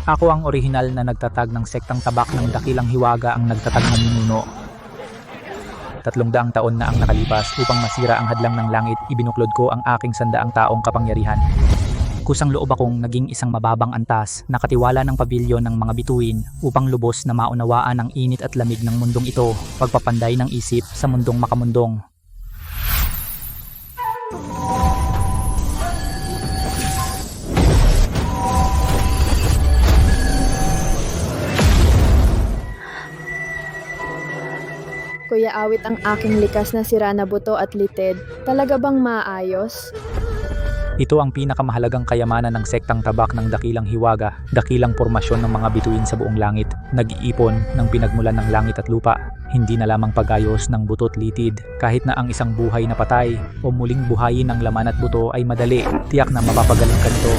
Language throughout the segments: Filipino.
Ako ang orihinal na nagtatag ng sektang tabak ng Dakilang Hiwaga ang nagtatag ng ninuno. 300 taon na ang nakalipas upang masira ang hadlang ng langit, ibinuklod ko ang aking 100 taong kapangyarihan. Kusang loob akong naging isang mababang antas, nakatiwala ng pabilyon ng mga bituin upang lubos na maunawaan ang init at lamig ng mundong ito, pagpapanday ng isip sa mundong makamundong. Kuya Awit, ang aking likas na sira na buto at litid, talaga bang maayos? Ito ang pinakamahalagang kayamanan ng sektang tabak ng Dakilang Hiwaga, dakilang pormasyon ng mga bituin sa buong langit, nag-iipon ng pinagmulan ng langit at lupa, hindi na lamang pagayos ng buto't litid, kahit na ang isang buhay na patay o muling buhayin ng laman at buto ay madali, tiyak na mapapagaling ka nito.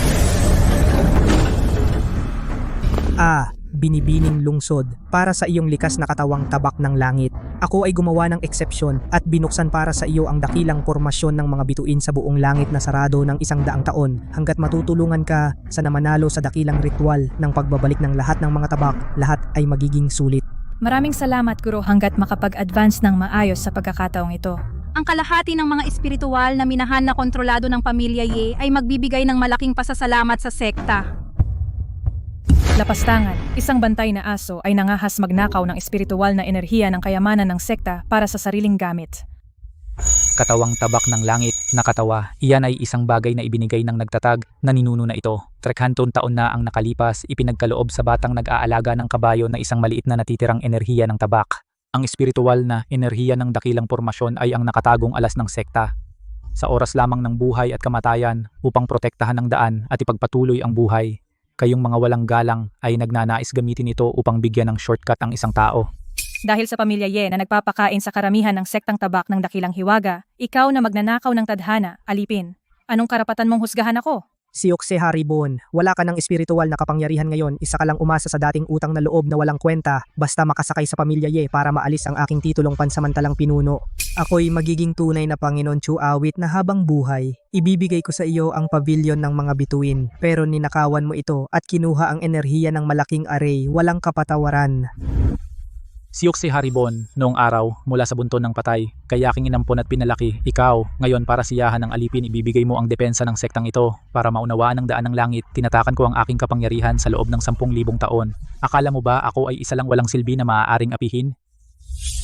Binibining lungsod, para sa iyong likas na katawang tabak ng langit. Ako ay gumawa ng eksepsyon at binuksan para sa iyo ang dakilang pormasyon ng mga bituin sa buong langit na sarado ng 100 taon hanggat matutulungan ka sa namanalo sa dakilang ritual ng pagbabalik ng lahat ng mga tabak, lahat ay magiging sulit. Maraming salamat, Guro, hanggat makapag-advance ng maayos sa pagkakataong ito. Ang kalahati ng mga espiritual na minahan na kontrolado ng pamilya Ye ay magbibigay ng malaking pasasalamat sa sekta. Lapastangan, isang bantay na aso ay nangahas magnakaw ng espiritual na enerhiya ng kayamanan ng sekta para sa sariling gamit. Katawang tabak ng langit, nakatawa, iyan ay isang bagay na ibinigay ng nagtatag na ninuno na ito. 300 taon na ang nakalipas, ipinagkaloob sa batang nag-aalaga ng kabayo na isang maliit na natitirang enerhiya ng tabak. Ang espiritual na enerhiya ng dakilang pormasyon ay ang nakatagong alas ng sekta. Sa oras lamang ng buhay at kamatayan upang protektahan ang daan at ipagpatuloy ang buhay. Kayong mga walang galang ay nagnanais gamitin ito upang bigyan ng shortcut ang isang tao. Dahil sa pamilya Ye na nagpapakain sa karamihan ng sektang tabak ng Dakilang Hiwaga, ikaw na magnanakaw ng tadhana, alipin. Anong karapatan mong husgahan ako? Siokse Haribon, wala ka ng espiritual na kapangyarihan ngayon, isa ka lang umasa sa dating utang na loob na walang kwenta, basta makasakay sa pamilya Ye para maalis ang aking titulong pansamantalang pinuno. Ako'y magiging tunay na Panginoon Chu Awit na habang buhay, ibibigay ko sa iyo ang pavilion ng mga bituin, pero ninakawan mo ito at kinuha ang enerhiya ng malaking array, walang kapatawaran. Siyok si Haribon noong araw mula sa bunton ng patay, kaya aking inampon at pinalaki. Ikaw, ngayon para siyahan ng alipin, ibibigay mo ang depensa ng sektang ito. Para maunawaan ang daan ng langit, tinatakan ko ang aking kapangyarihan sa loob ng 10,000 taon. Akala mo ba ako ay isa lang walang silbi na maaaring apihin?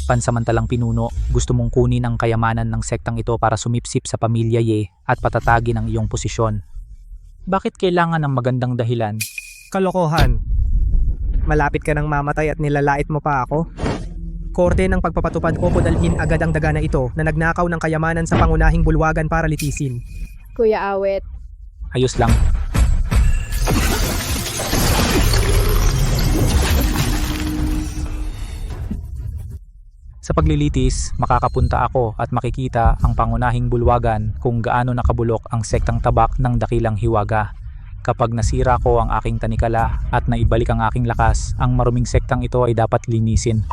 Pansamantalang pinuno, gusto mong kunin ang kayamanan ng sektang ito para sumipsip sa pamilya Ye at patatagin ang iyong posisyon. Bakit kailangan ng magandang dahilan? Kalokohan. Malapit ka nang mamatay at nilalait mo pa ako? Korte ng pagpapatupad ko, dalhin agad ang daga na ito na nagnakaw ng kayamanan sa pangunahing bulwagan para litisin. Kuya Awit, Ayos lang. Sa paglilitis, makakapunta ako at makikita ang pangunahing bulwagan kung gaano nakabulok ang sektang tabak ng Dakilang Hiwaga. Kapag nasira ko ang aking tanikala at naibalik ang aking lakas, ang maruming sektang ito ay dapat linisin.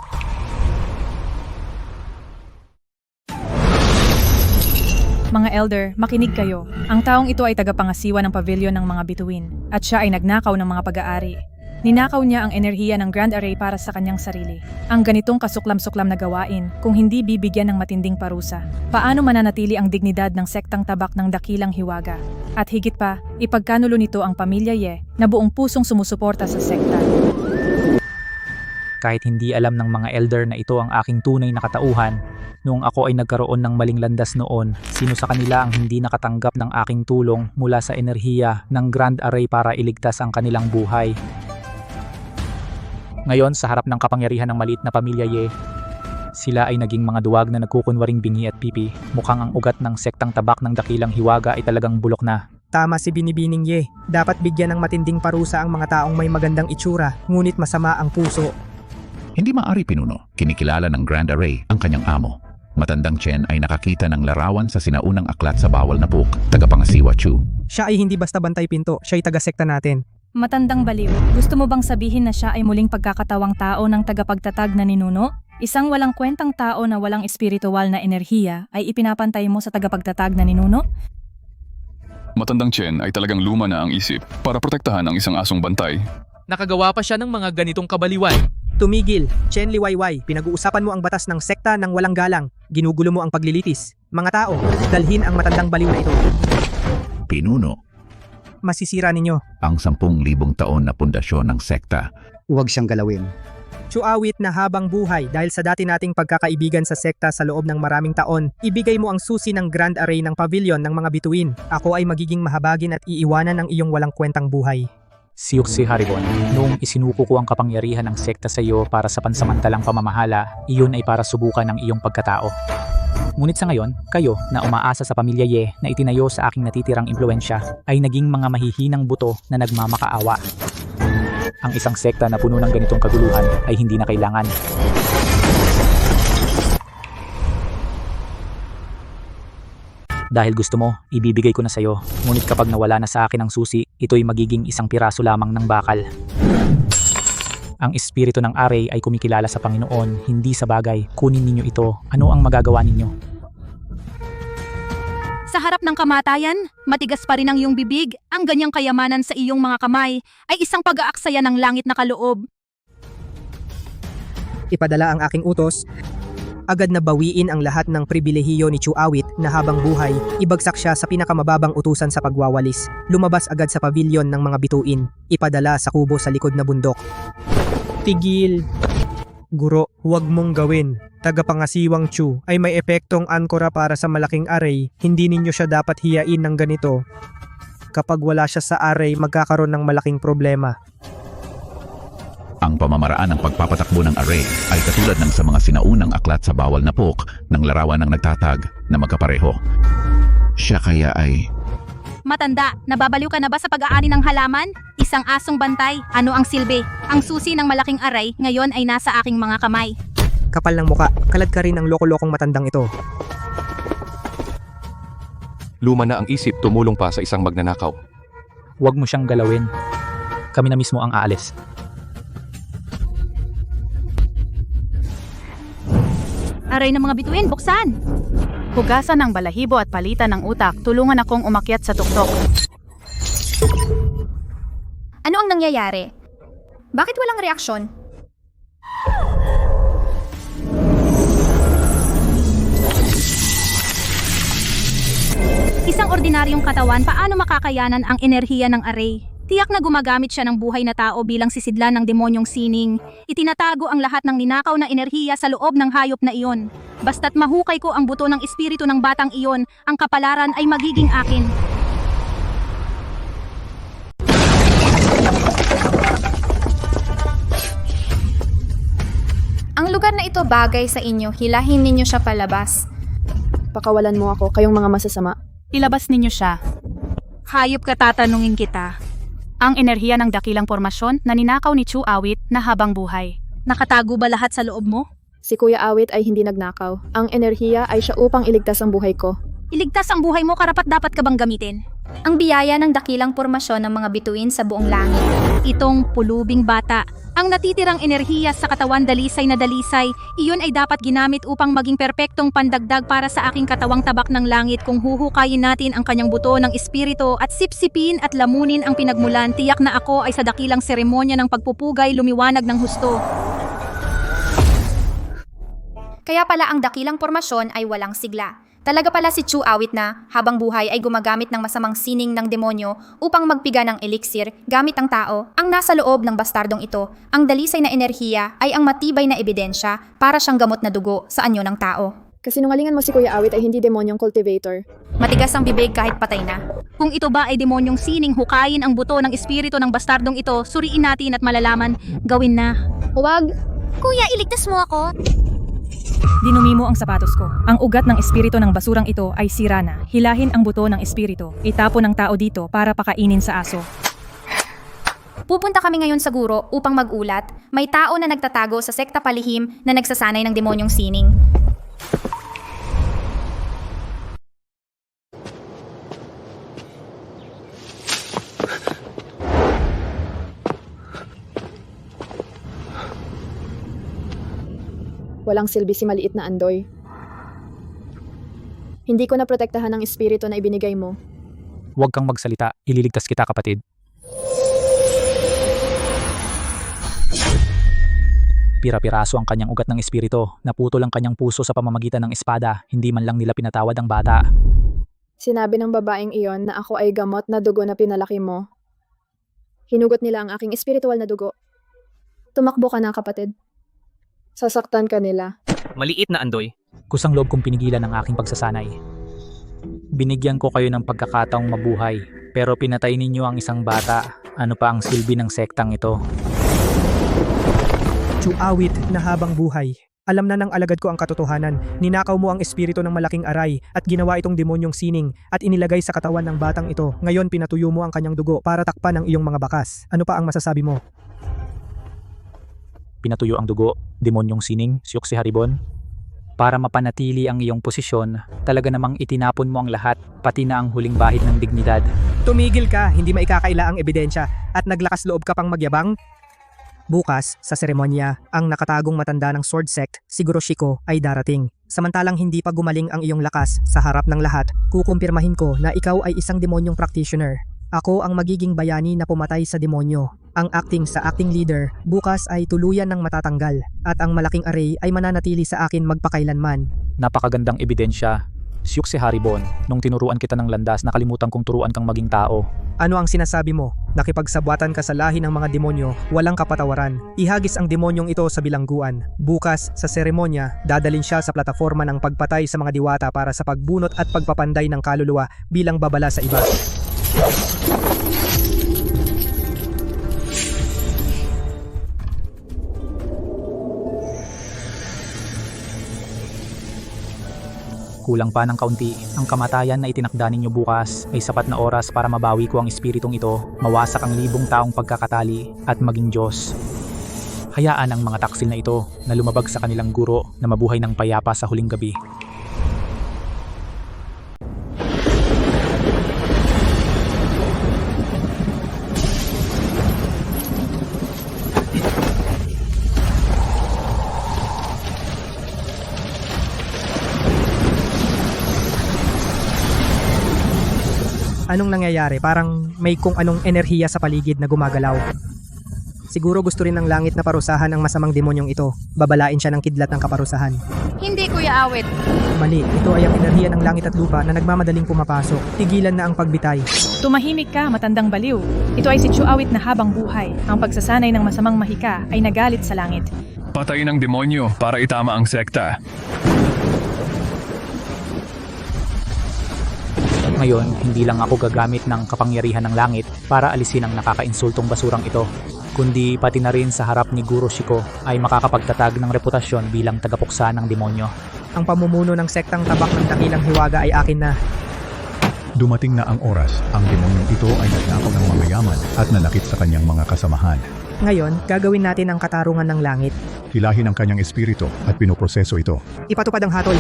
Mga elder, makinig kayo. Ang taong ito ay tagapangasiwa ng pavilion ng mga bituin at siya ay nagnakaw ng mga pag-aari. Ninakaw niya ang enerhiya ng Grand Array para sa kanyang sarili. Ang ganitong kasuklam-suklam na gawain kung hindi bibigyan ng matinding parusa. Paano mananatili ang dignidad ng sektang tabak ng Dakilang Hiwaga? At higit pa, ipagkanulo nito ang pamilya Ye na buong pusong sumusuporta sa sekta. Kahit hindi alam ng mga elder na ito ang aking tunay na katauhan, noong ako ay nagkaroon ng maling landas noon, sino sa kanila ang hindi nakatanggap ng aking tulong mula sa enerhiya ng Grand Array para iligtas ang kanilang buhay? Ngayon, sa harap ng kapangyarihan ng maliit na pamilya Ye, sila ay naging mga duwag na nagkukunwaring bingi at pipi. Mukhang ang ugat ng sektang tabak ng Dakilang Hiwaga ay talagang bulok na. Tama si Binibining Ye, dapat bigyan ng matinding parusa ang mga taong may magandang itsura, ngunit masama ang puso. Hindi maari, pinuno. Kinikilala ng Grand Array ang kanyang amo. Matandang Chen ay nakakita ng larawan sa sinaunang aklat sa bawal na book, tagapangasiwa Chu. Siya ay hindi basta bantay pinto, siya ay taga-sekta natin. Matandang baliw, gusto mo bang sabihin na siya ay muling pagkakatawang tao ng tagapagtatag na ninuno? Isang walang kwentang tao na walang espiritual na enerhiya ay ipinapantay mo sa tagapagtatag na ninuno? Matandang Chen ay talagang luma na ang isip para protektahan ang isang asong bantay. Nakagawa pa siya ng mga ganitong kabaliwan. Tumigil, Chen Liwayway, pinag-uusapan mo ang batas ng sekta ng walang galang. Ginugulo mo ang paglilitis. Mga tao, dalhin ang matandang baliw na ito. Pinuno, Masisira ninyo. ang 10,000 taon na pundasyon ng sekta. Huwag siyang galawin. Chuawit na habang buhay dahil sa dati nating pagkakaibigan sa sekta sa loob ng maraming taon, ibigay mo ang susi ng Grand Array ng pavilion ng mga bituin. Ako ay magiging mahabagin at iiwanan ang iyong walang kwentang buhay. Siyok si Haribon, noong isinuko ko ang kapangyarihan ng sekta sa iyo para sa pansamantalang pamamahala, iyon ay para subukan ang iyong pagkatao. Ngunit sa ngayon, kayo na umaasa sa pamilya Ye na itinayo sa aking natitirang impluensya ay naging mga mahihinang buto na nagmamakaawa. Ang isang sekta na puno ng ganitong kaguluhan ay hindi na kailangan. Dahil gusto mo, ibibigay ko na sa'yo. Ngunit kapag nawala na sa akin ang susi, ito'y magiging isang piraso lamang ng bakal. Ang espiritu ng Array ay kumikilala sa Panginoon, hindi sa bagay. Kunin ninyo ito. Ano ang magagawa ninyo? Sa harap ng kamatayan, matigas pa rin ang iyong bibig. Ang ganyang kayamanan sa iyong mga kamay ay isang pag-aaksaya ng langit na kaloob. Ipadala ang aking utos. Agad na bawiin ang lahat ng pribilehiyo ni Chuawit na habang buhay, ibagsak siya sa pinakamababang utusan sa pagwawalis. Lumabas agad sa pavilion ng mga bituin. Ipadala sa kubo sa likod na bundok. Tigil! Guro, huwag mong gawin. Tagapangasiwang Chu ay may epektong ankora para sa malaking array. Hindi ninyo siya dapat hiyain ng ganito. Kapag wala siya sa array, magkakaroon ng malaking problema. Ang pamamaraan ng pagpapatakbo ng array ay katulad ng sa mga sinaunang aklat sa bawal na pok ng larawan ng nagtatag na magkapareho. Siya kaya ay Matanda, nababaliw ka na ba sa pag-aani ng halaman? Isang asong bantay, ano ang silbi? Ang susi ng malaking aray ngayon ay nasa aking mga kamay. Kapal ng muka, kalad ka rin ang loko-lokong matandang ito. Luma na ang isip, tumulong pa sa isang magnanakaw. Huwag mo siyang galawin. Kami na mismo ang aalis. Aray ng mga bituin, buksan! Hugasan ng balahibo at palitan ng utak, tulungan akong umakyat sa tuktok. Ano ang nangyayari? Bakit walang reaksyon? Isang ordinaryong katawan, paano makakayanan ang enerhiya ng aray? Tiyak na gumagamit siya ng buhay na tao bilang sisidlan ng demonyong sining. Itinatago ang lahat ng ninakaw na enerhiya sa loob ng hayop na iyon. Basta't mahukay ko ang buto ng espiritu ng batang iyon, ang kapalaran ay magiging akin. Ang lugar na ito bagay sa inyo, hilahin ninyo siya palabas. Pakawalan mo ako, kayong mga masasama. Ilabas ninyo siya. Hayop ka, tatanungin kita. Ang enerhiya ng dakilang pormasyon na ninakaw ni Chuawit na habang buhay. Nakatago ba lahat sa loob mo? Si Kuya Awit ay hindi nagnakaw. Ang enerhiya ay siya upang iligtas ang buhay ko. Iligtas ang buhay mo, karapat dapat ka bang gamitin? Ang biyaya ng dakilang pormasyon ng mga bituin sa buong langit. Itong pulubing bata, ang natitirang enerhiya sa katawan dalisay na dalisay, iyon ay dapat ginamit upang maging perpektong pandagdag para sa aking katawang tabak ng langit kung huhukayin natin ang kanyang buto ng espiritu at sipsipin at lamunin ang pinagmulan. Tiyak na ako ay sa dakilang seremonya ng pagpupugay lumiwanag ng husto. Kaya pala ang dakilang pormasyon ay walang sigla. Talaga pala si Chuawit na, habang buhay ay gumagamit ng masamang sining ng demonyo upang magpiga ng elixir gamit ang tao. Ang nasa loob ng bastardong ito, ang dalisay na enerhiya ay ang matibay na ebidensya para siyang gamot na dugo sa anyo ng tao. Kasinungalingan mo si Kuya Awit ay hindi demonyong cultivator. Matigas ang bibig kahit patay na. Kung ito ba ay demonyong sining, hukayin ang buto ng espiritu ng bastardong ito, suriin natin at malalaman, gawin na. Huwag! Kuya, iligtas mo ako! Dinumi mo ang sapatos ko. Ang ugat ng espiritu ng basurang ito ay sira na. Hilahin ang buto ng espiritu. Itapon ng tao dito para pakainin sa aso. Pupunta kami ngayon sa guro upang magulat. May tao na nagtatago sa sekta palihim na nagsasanay ng demonyong sining. Walang silbi si maliit na Andoy. Hindi ko na protektahan ang espiritu na ibinigay mo. Huwag kang magsalita, ililigtas kita kapatid. Pira-piraso ang kanyang ugat ng espiritu, naputol ang kanyang puso sa pamamagitan ng espada, hindi man lang nila pinatawad ang bata. Sinabi ng babaeng iyon na ako ay gamot na dugo na pinalaki mo. Hinugot nila ang aking espiritual na dugo. Tumakbo ka na, kapatid. Sasaktan ka nila. Maliit na Andoy. Kusang loob kong pinigilan ang aking pagsasanay. Binigyan ko kayo ng pagkakataong mabuhay, pero pinatay ninyo ang isang bata. Ano pa ang silbi ng sektang ito? Chuawit na habang buhay. Alam na ng alagad ko ang katotohanan. Ninakaw mo ang espiritu ng malaking aray at ginawa itong demonyong sining at inilagay sa katawan ng batang ito. Ngayon pinatuyo mo ang kanyang dugo para takpan ang iyong mga bakas. Ano pa ang masasabi mo? Pinatuyo ang dugo, demonyong sining, Siyok si Haribon. Para mapanatili ang iyong posisyon, talaga namang itinapon mo ang lahat, pati na ang huling bahid ng dignidad. Tumigil ka, hindi maikakaila ang ebidensya at naglakas loob ka pang magyabang? Bukas, sa seremonya, ang nakatagong matanda ng Sword Sect, si Goroshiko, ay darating. Samantalang hindi pa gumaling ang iyong lakas, sa harap ng lahat, kukumpirmahin ko na ikaw ay isang demonyong practitioner. Ako ang magiging bayani na pumatay sa demonyo. Ang acting sa acting leader, bukas ay tuluyan ng matatanggal, at ang malaking array ay mananatili sa akin magpakailanman. Napakagandang ebidensya. Siyok si Haribon, nung tinuruan kita ng landas, nakalimutan kong turuan kang maging tao. Ano ang sinasabi mo? Nakipagsabwatan ka sa lahi ng mga demonyo, walang kapatawaran. Ihagis ang demonyong ito sa bilangguan. Bukas, sa seremonya, dadalin siya sa plataforma ng pagpatay sa mga diwata para sa pagbunot at pagpapanday ng kaluluwa bilang babala sa iba. Kulang pa ng kaunti, ang kamatayan na itinakda ninyo bukas ay sapat na oras para mabawi ko ang espiritong ito, mawasak ang libong taong pagkakatali at maging Diyos. Hayaan ang mga taksil na ito na lumabag sa kanilang guro na mabuhay ng payapa sa huling gabi. Anong nangyayari? Parang may kung anong enerhiya sa paligid na gumagalaw. Siguro gusto rin ng langit na parusahan ang masamang demonyong ito. Babalain siya ng kidlat ng kaparusahan. Hindi, Kuya Awit. Mali, ito ay ang enerhiya ng langit at lupa na nagmamadaling pumapasok. Tigilan na ang pagbitay. Tumahimik ka, matandang baliw. Ito ay si Chuawit na habang buhay. Ang pagsasanay ng masamang mahika ay nagalit sa langit. Patayin ang demonyo para itama ang sekta. Ngayon, hindi lang ako gagamit ng kapangyarihan ng langit para alisin ang nakakainsultong basurang ito, kundi pati na rin sa harap ni Goroshiko ay makakapagtatag ng reputasyon bilang tagapuksa ng demonyo. Ang pamumuno ng sektang tabak ng dakilang hiwaga ay akin na. Dumating na ang oras, ang demonyong ito ay nagnakaw ng mga yaman at nanakit sa kanyang mga kasamahan. Ngayon, gagawin natin ang katarungan ng langit. Hilahin ang kanyang espiritu at pinoproseso ito. Ipatupad ang hatol.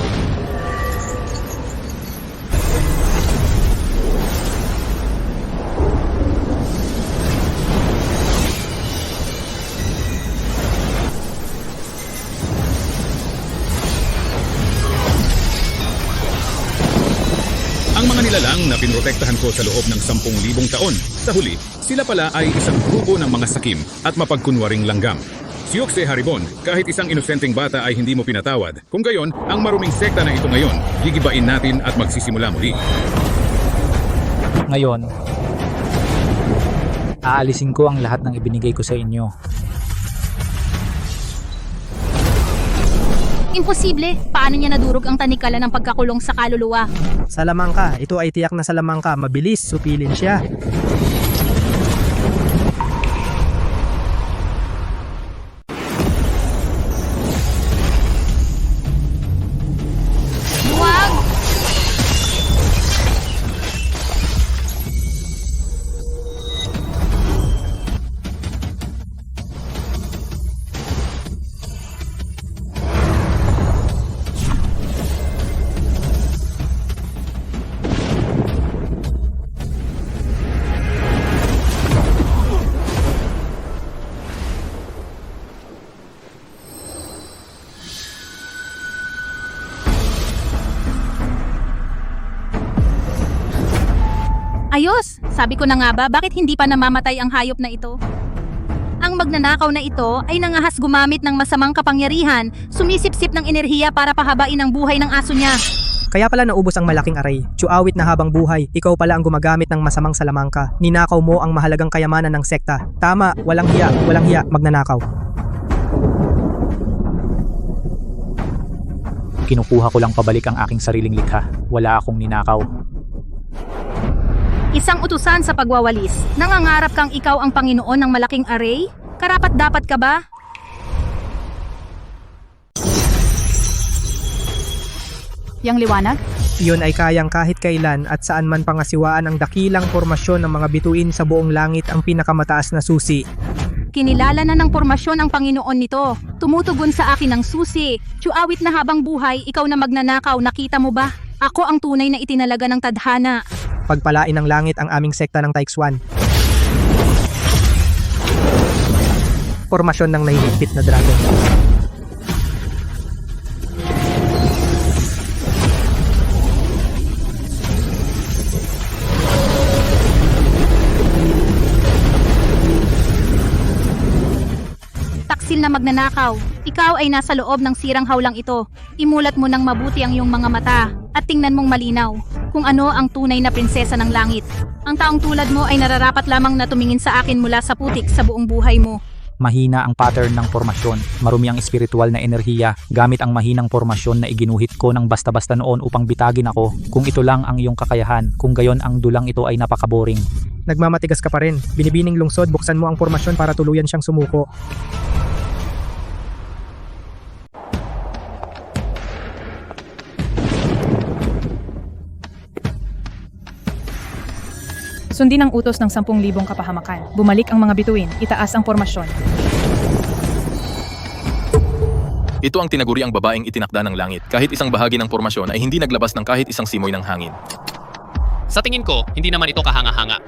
Ang mga nilalang na pinrotektahan ko sa loob ng 10,000 taon. Sa huli, sila pala ay isang grupo ng mga sakim at mapagkunwaring langgam. Siyok si Haribon, kahit isang inosenteng bata ay hindi mo pinatawad. Kung gayon, ang maruming sekta na ito ngayon, gigibain natin at magsisimula muli. Ngayon, aalisin ko ang lahat ng ibinigay ko sa inyo. Imposible. Paano niya nadurog ang tanikala ng pagkakulong sa kaluluwa? Salamangka, ito ay tiyak na salamangka. Mabilis, supilin siya. Wag! Ayos! Sabi ko na nga ba, bakit hindi pa namamatay ang hayop na ito? Ang magnanakaw na ito ay nangahas gumamit ng masamang kapangyarihan, sumisipsip ng enerhiya para pahabain ang buhay ng aso niya. Kaya pala naubos ang malaking aray. Chuawit na habang buhay, ikaw pala ang gumagamit ng masamang salamangka. Ninakaw mo ang mahalagang kayamanan ng sekta. Tama, walang hiya, magnanakaw. Kinukuha ko lang pabalik ang aking sariling likha. Wala akong ninakaw. Isang utusan sa pagwawalis. Nangangarap kang ikaw ang Panginoon ng malaking array? Karapat-dapat ka ba? Yang liwanag? Iyon ay kayang kahit kailan at saan man pangasiwaan ang dakilang formasyon ng mga bituin sa buong langit ang pinakamataas na susi. Kinilala na ng pormasyon ang Panginoon nito. Tumutugon sa akin ng susi. Chuawit na habang buhay, ikaw na magnanakaw, nakita mo ba? Ako ang tunay na itinalaga ng tadhana. Pagpalain ng langit ang aming sekta ng Taixuan. Formasyon ng nahihigpit na dragon. Taksil na magnanakaw. Ikaw ay nasa loob ng sirang hawlang ito. Imulat mo ng mabuti ang iyong mga mata at tingnan mong malinaw kung ano ang tunay na prinsesa ng langit. Ang taong tulad mo ay nararapat lamang na tumingin sa akin mula sa putik sa buong buhay mo. Mahina ang pattern ng formasyon. Marumi ang espiritual na enerhiya. Gamit ang mahinang formasyon na iginuhit ko ng basta-basta noon upang bitagin ako. Kung ito lang ang iyong kakayahan, kung gayon ang dulang ito ay napakaboring. Nagmamatigas ka pa rin. Binibining lungsod, buksan mo ang formasyon para tuluyan siyang sumuko. Sundin ang utos ng 10,000 kapahamakan. Bumalik ang mga bituin, itaas ang formasyon. Ito ang tinaguriang babaeng itinakda ng langit. Kahit isang bahagi ng formasyon ay hindi naglabas ng kahit isang simoy ng hangin. Sa tingin ko, hindi naman ito kahanga-hanga.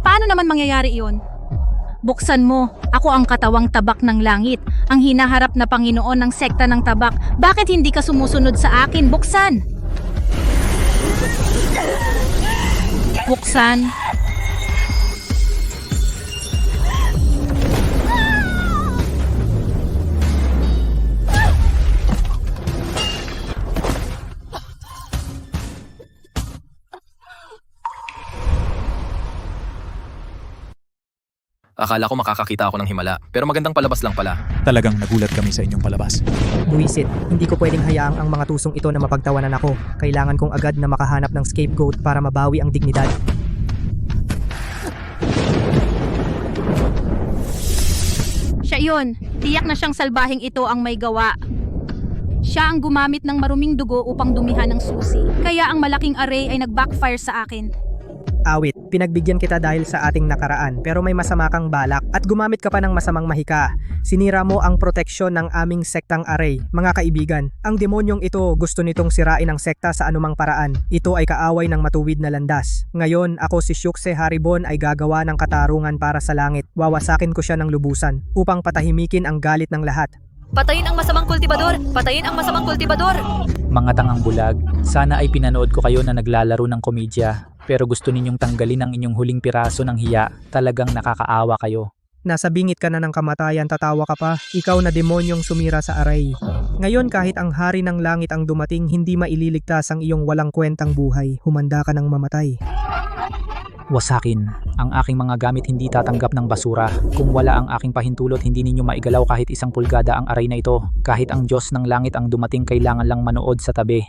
Paano naman mangyayari iyon? Buksan mo. Ako ang katawang tabak ng langit. Ang hinaharap na Panginoon ng sekta ng tabak. Bakit hindi ka sumusunod sa akin? Buksan! Buksan. Akala ko makakakita ako ng himala, pero magandang palabas lang pala. Talagang nagulat kami sa inyong palabas. Buwisit, hindi ko pwedeng hayaang ang mga tusong ito na mapagtawanan ako. Kailangan kong agad na makahanap ng scapegoat para mabawi ang dignidad. Siya yun. Tiyak na siyang salbahing ito ang may gawa. Siya ang gumamit ng maruming dugo upang dumihan ng susi. Kaya ang malaking array ay nag-backfire sa akin. Awit, pinagbigyan kita dahil sa ating nakaraan pero may masama kang balak at gumamit ka pa ng masamang mahika. Sinira mo ang proteksyon ng aming sektang array. Mga kaibigan, ang demonyong ito gusto nitong sirain ang sekta sa anumang paraan. Ito ay kaaway ng matuwid na landas. Ngayon, ako si Syukse Haribon ay gagawa ng katarungan para sa langit. Wawasakin ko siya ng lubusan upang patahimikin ang galit ng lahat. Patayin ang masamang kultibador! Patayin ang masamang kultibador! Mga tangang bulag, sana ay pinanood ko kayo na naglalaro ng komedya. Pero gusto ninyong tanggalin ang inyong huling piraso ng hiya. Talagang nakakaawa kayo. Nasa bingit ka na ng kamatayan, tatawa ka pa. Ikaw na demonyong sumira sa aray. Ngayon kahit ang hari ng langit ang dumating, hindi maililigtas ang iyong walang kwentang buhay. Humanda ka ng mamatay. Wasakin. Ang aking mga gamit hindi tatanggap ng basura. Kung wala ang aking pahintulot, hindi ninyo maigalaw kahit isang pulgada ang aray na ito. Kahit ang Diyos ng langit ang dumating, kailangan lang manood sa tabi.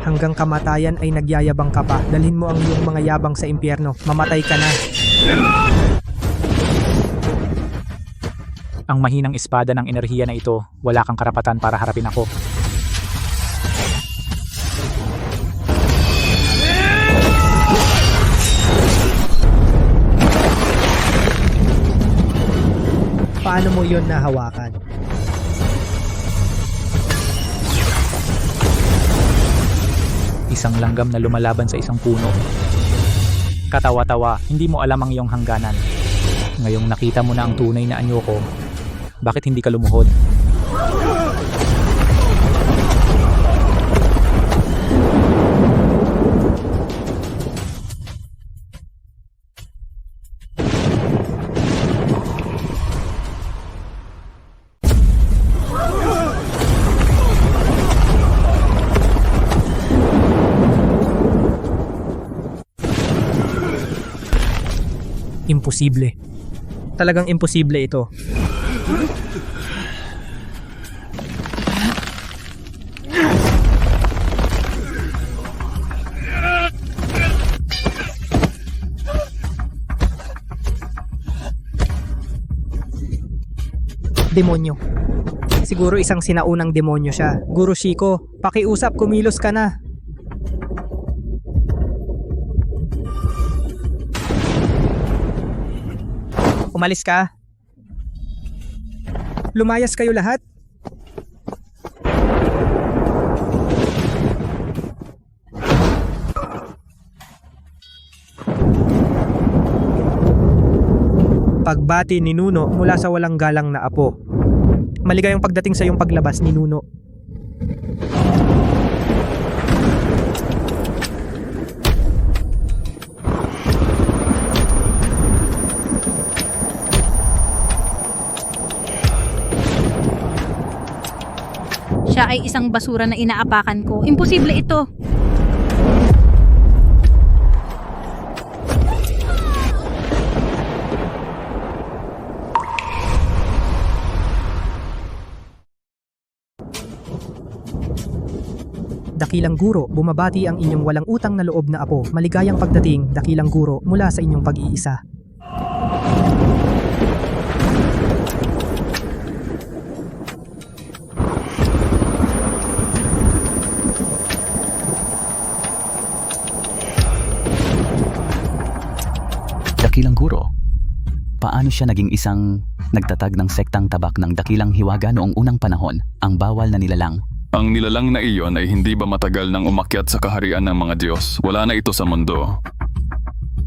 Hanggang kamatayan ay nagyayabang ka pa. Dalhin mo ang iyong mga yabang sa impyerno. Mamatay ka na. Ang mahinang espada ng enerhiya na ito, wala kang karapatan para harapin ako. Paano mo yun nahawakan? Isang langgam na lumalaban sa isang puno. Katawa-tawa, hindi mo alam ang iyong hangganan. Ngayong nakita mo na ang tunay na anyo ko, bakit hindi ka lumuhod? Imposible. Talagang imposible ito. Demonyo. Siguro isang sinaunang demonyo siya. Guro Shiko, pakiusap, kumilos ka na. Umalis ka. Lumayas kayo lahat. Pagbati ni Nuno mula sa walang galang na apo. Maligayang pagdating sa iyong paglabas ni Nuno. Siya ay isang basura na inaapakan ko. Imposible ito. Dakilang Guro, bumabati ang inyong walang utang na loob na apo. Maligayang pagdating, Dakilang Guro, mula sa inyong pag-iisa. Dakilang Guro, paano siya naging isang nagtatag ng sektang tabak ng Dakilang Hiwaga noong unang panahon, ang bawal na nilalang? Ang nilalang na iyon ay hindi ba matagal nang umakyat sa kaharian ng mga Diyos? Wala na ito sa mundo.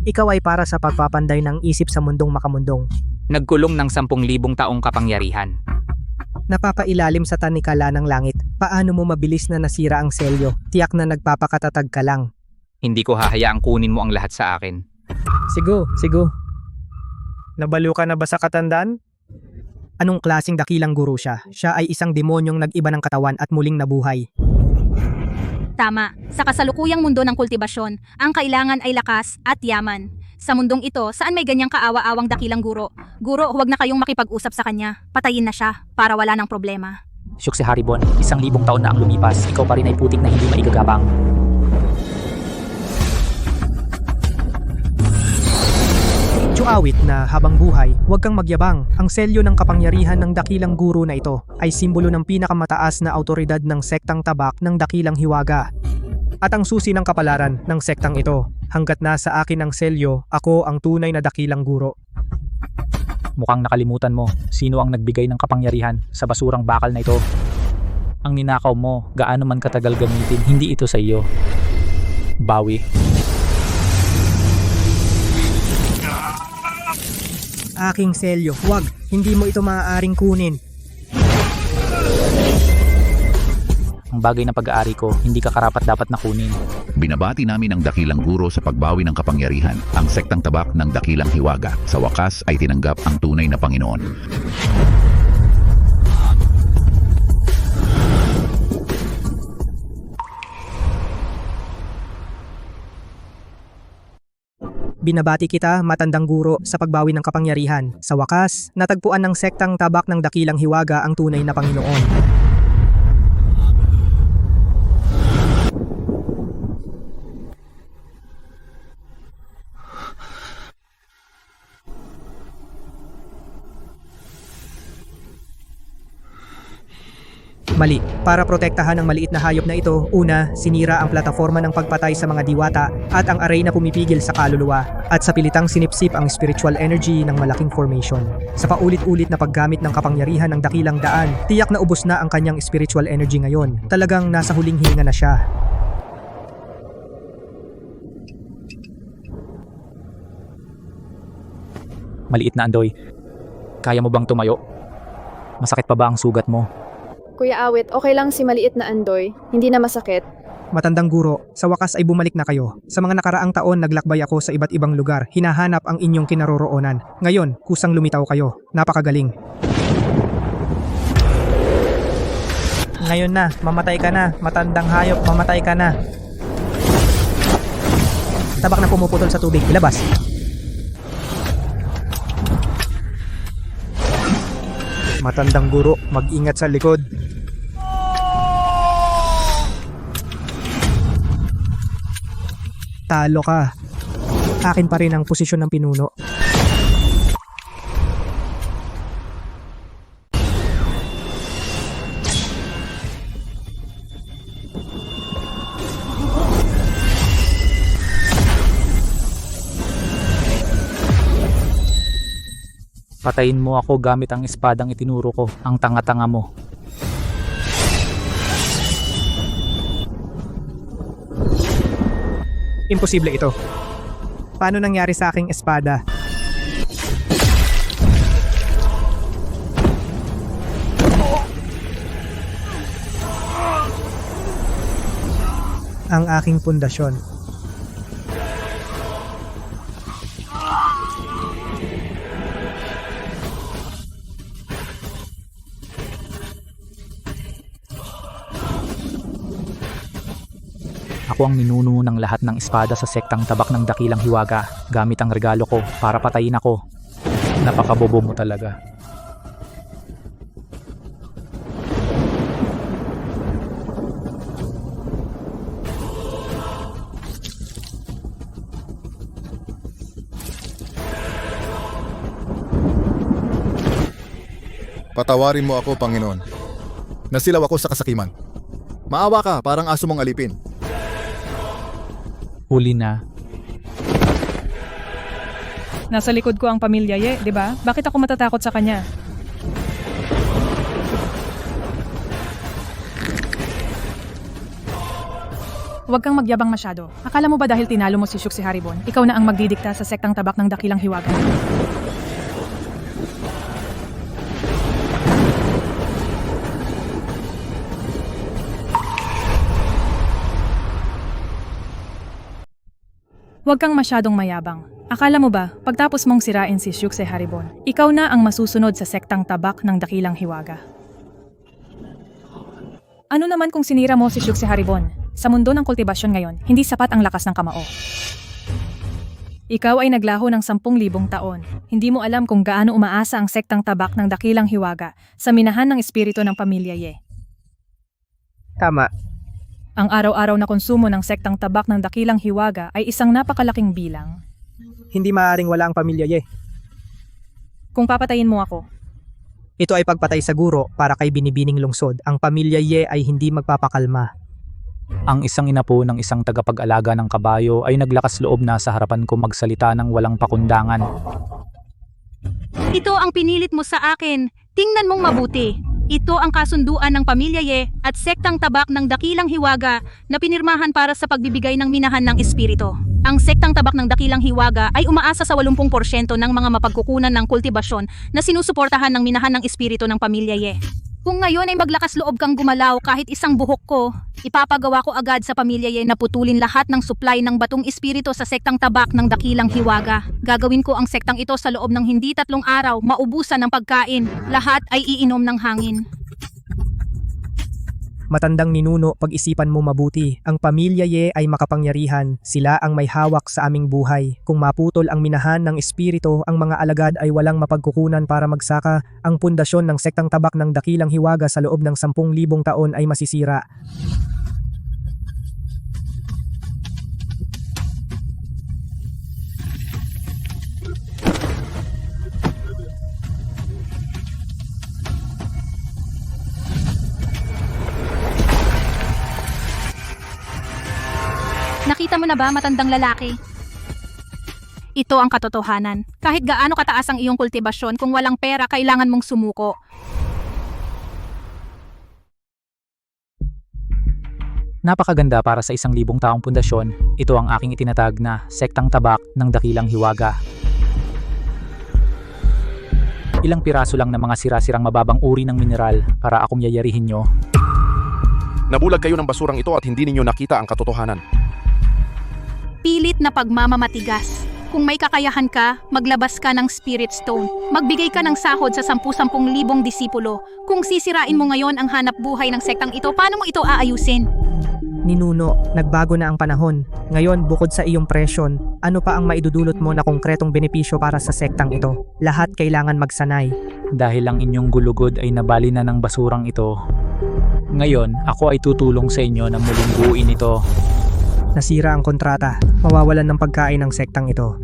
Ikaw ay para sa pagpapanday ng isip sa mundong makamundong. Nagkulong ng 10,000 taong kapangyarihan. Napapailalim sa tanikala ng langit. Paano mo mabilis na nasira ang selyo? Tiyak na nagpapakatatag ka lang. Hindi ko hahayaang kunin mo ang lahat sa akin. Sigo. Nabalo ka na ba sa katandaan? Anong klaseng dakilang guro siya? Siya ay isang demonyong nag-iba ng katawan at muling nabuhay. Tama. Sa kasalukuyang mundo ng kultibasyon, ang kailangan ay lakas at yaman. Sa mundong ito, saan may ganyang kaawa-awang dakilang guro? Guro, huwag na kayong makipag-usap sa kanya. Patayin na siya para wala ng problema. Syuk si Haribon, 1,000 taon na ang lumipas, ikaw pa rin ay putik na hindi maigagapang. Chuawit na habang buhay, huwag kang magyabang. Ang selyo ng kapangyarihan ng dakilang guro na ito ay simbolo ng pinakamataas na autoridad ng sektang tabak ng Dakilang Hiwaga. At ang susi ng kapalaran ng sektang ito, hanggat nasa akin ang selyo, ako ang tunay na dakilang guro. Mukhang nakalimutan mo, sino ang nagbigay ng kapangyarihan sa basurang bakal na ito? Ang ninakaw mo, gaano man katagal gamitin, hindi ito sa iyo. Bawi. Aking selyo, huwag, hindi mo ito maaaring kunin. Ang bagay na pag-aari ko, hindi ka karapat dapat na kunin. Binabati namin ang Dakilang Guro sa pagbawi ng kapangyarihan, ang sektang tabak ng Dakilang Hiwaga. Sa wakas ay tinanggap ang tunay na Panginoon. Binabati kita, matandang guro, sa pagbawi ng kapangyarihan. Sa wakas, natagpuan ng sektang tabak ng Dakilang Hiwaga ang tunay na Panginoon. Mali. Para protektahan ang maliit na hayop na ito, una, sinira ang plataforma ng pagpatay sa mga diwata at ang array na pumipigil sa kaluluwa at sa pilitang sinipsip ang spiritual energy ng malaking formation. Sa paulit-ulit na paggamit ng kapangyarihan ng dakilang daan, tiyak na ubos na ang kanyang spiritual energy ngayon. Talagang nasa huling hininga na siya. Maliit na Andoy, kaya mo bang tumayo? Masakit pa ba ang sugat mo? Kuya Awit, okay lang si maliit na Andoy. Hindi na masakit. Matandang guro, sa wakas ay bumalik na kayo. Sa mga nakaraang taon naglakbay ako sa iba't ibang lugar, hinahanap ang inyong kinaroroonan. Ngayon, kusang lumitaw kayo. Napakagaling. Ngayon na, mamatay ka na. Matandang hayop, mamatay ka na. Tabak na pumuputol sa tubig, ilabas. Matandang guro, mag-ingat sa likod. Talo ka. Akin pa rin ang posisyon ng pinuno. Patayin mo ako gamit ang espadang itinuro ko, ang tanga-tanga mo. Imposible ito. Paano nangyari sa aking espada? Ang aking pundasyon. Ako ang ninuno ng lahat ng espada sa sektang tabak ng dakilang hiwaga gamit ang regalo ko para patayin ako. Napakabobo mo talaga. Patawarin mo ako, Panginoon. Nasilaw ako sa kasakiman. Maawa ka, parang aso mong alipin. Huli na. Nasa likod ko ang pamilya Ye, di ba? Bakit ako matatakot sa kanya? Huwag kang magyabang masyado. Akala mo ba dahil tinalo mo si Shuk si Haribon, ikaw na ang magdidikta sa sektang tabak ng dakilang hiwaga? Huwag kang masyadong mayabang. Akala mo ba, pagtapos mong sirain si Shuk si Haribon, ikaw na ang masusunod sa sektang tabak ng dakilang hiwaga? Ano naman kung sinira mo si Shuk si Haribon? Sa mundo ng kultibasyon ngayon, hindi sapat ang lakas ng kamao. Ikaw ay naglaho ng 10,000 taon. Hindi mo alam kung gaano umaasa ang sektang tabak ng dakilang hiwaga sa minahan ng espiritu ng pamilya Ye. Tama. Ang araw-araw na konsumo ng sektang tabak ng dakilang hiwaga ay isang napakalaking bilang. Hindi maaaring wala ang pamilya Ye. Kung papatayin mo ako, ito ay pagpatay sa guro para kay binibining lungsod. Ang pamilya Ye ay hindi magpapakalma. Ang isang inapo ng isang tagapag-alaga ng kabayo ay naglakas loob na sa harapan ko magsalita ng walang pakundangan. Ito ang pinilit mo sa akin. Tingnan mong mabuti. Ito ang kasunduan ng pamilya Ye at sektang tabak ng dakilang hiwaga na pinirmahan para sa pagbibigay ng minahan ng espiritu. Ang sektang tabak ng dakilang hiwaga ay umaasa sa 80% ng mga mapagkukunan ng kultibasyon na sinusuportahan ng minahan ng espiritu ng pamilya Ye. Kung ngayon ay maglakas loob kang gumalaw kahit isang buhok ko, ipapagawa ko agad sa pamilya Ye na putulin lahat ng supply ng batong espiritu sa sektang tabak ng dakilang hiwaga. Gagawin ko ang sektang ito sa loob ng hindi 3 araw, maubusan ng pagkain. Lahat ay iinom ng hangin. Matandang ninuno, pag-isipan mo mabuti. Ang pamilya Ye ay makapangyarihan. Sila ang may hawak sa aming buhay. Kung maputol ang minahan ng espiritu, ang mga alagad ay walang mapagkukunan para magsaka. Ang pundasyon ng sektang tabak ng dakilang hiwaga sa loob ng 10,000 taon ay masisira. Nakita mo na ba, matandang lalaki? Ito ang katotohanan. Kahit gaano kataas ang iyong kultibasyon, kung walang pera, kailangan mong sumuko. Napakaganda para sa 1,000 taong pundasyon. Ito ang aking itinatag na sektang tabak ng dakilang hiwaga. Ilang piraso lang ng mga sira-sirang mababang uri ng mineral para akong yayarihin nyo. Nabulag kayo ng basurang ito at hindi ninyo nakita ang katotohanan. Pilit na pagmamamatigas. Kung may kakayahan ka, maglabas ka ng Spirit Stone. Magbigay ka ng sahod sa 10,000 disipulo. Kung sisirain mo ngayon ang hanap buhay ng sektang ito, paano mo ito aayusin? Ninuno, nagbago na ang panahon. Ngayon, bukod sa iyong presyon, ano pa ang maidudulot mo na konkretong benepisyo para sa sektang ito? Lahat kailangan magsanay. Dahil ang inyong gulugod ay nabali na ng basurang ito. Ngayon, ako ay tutulong sa inyo na muling buuin ito. Nasira ang kontrata. Mawawalan ng pagkain ng sektang ito.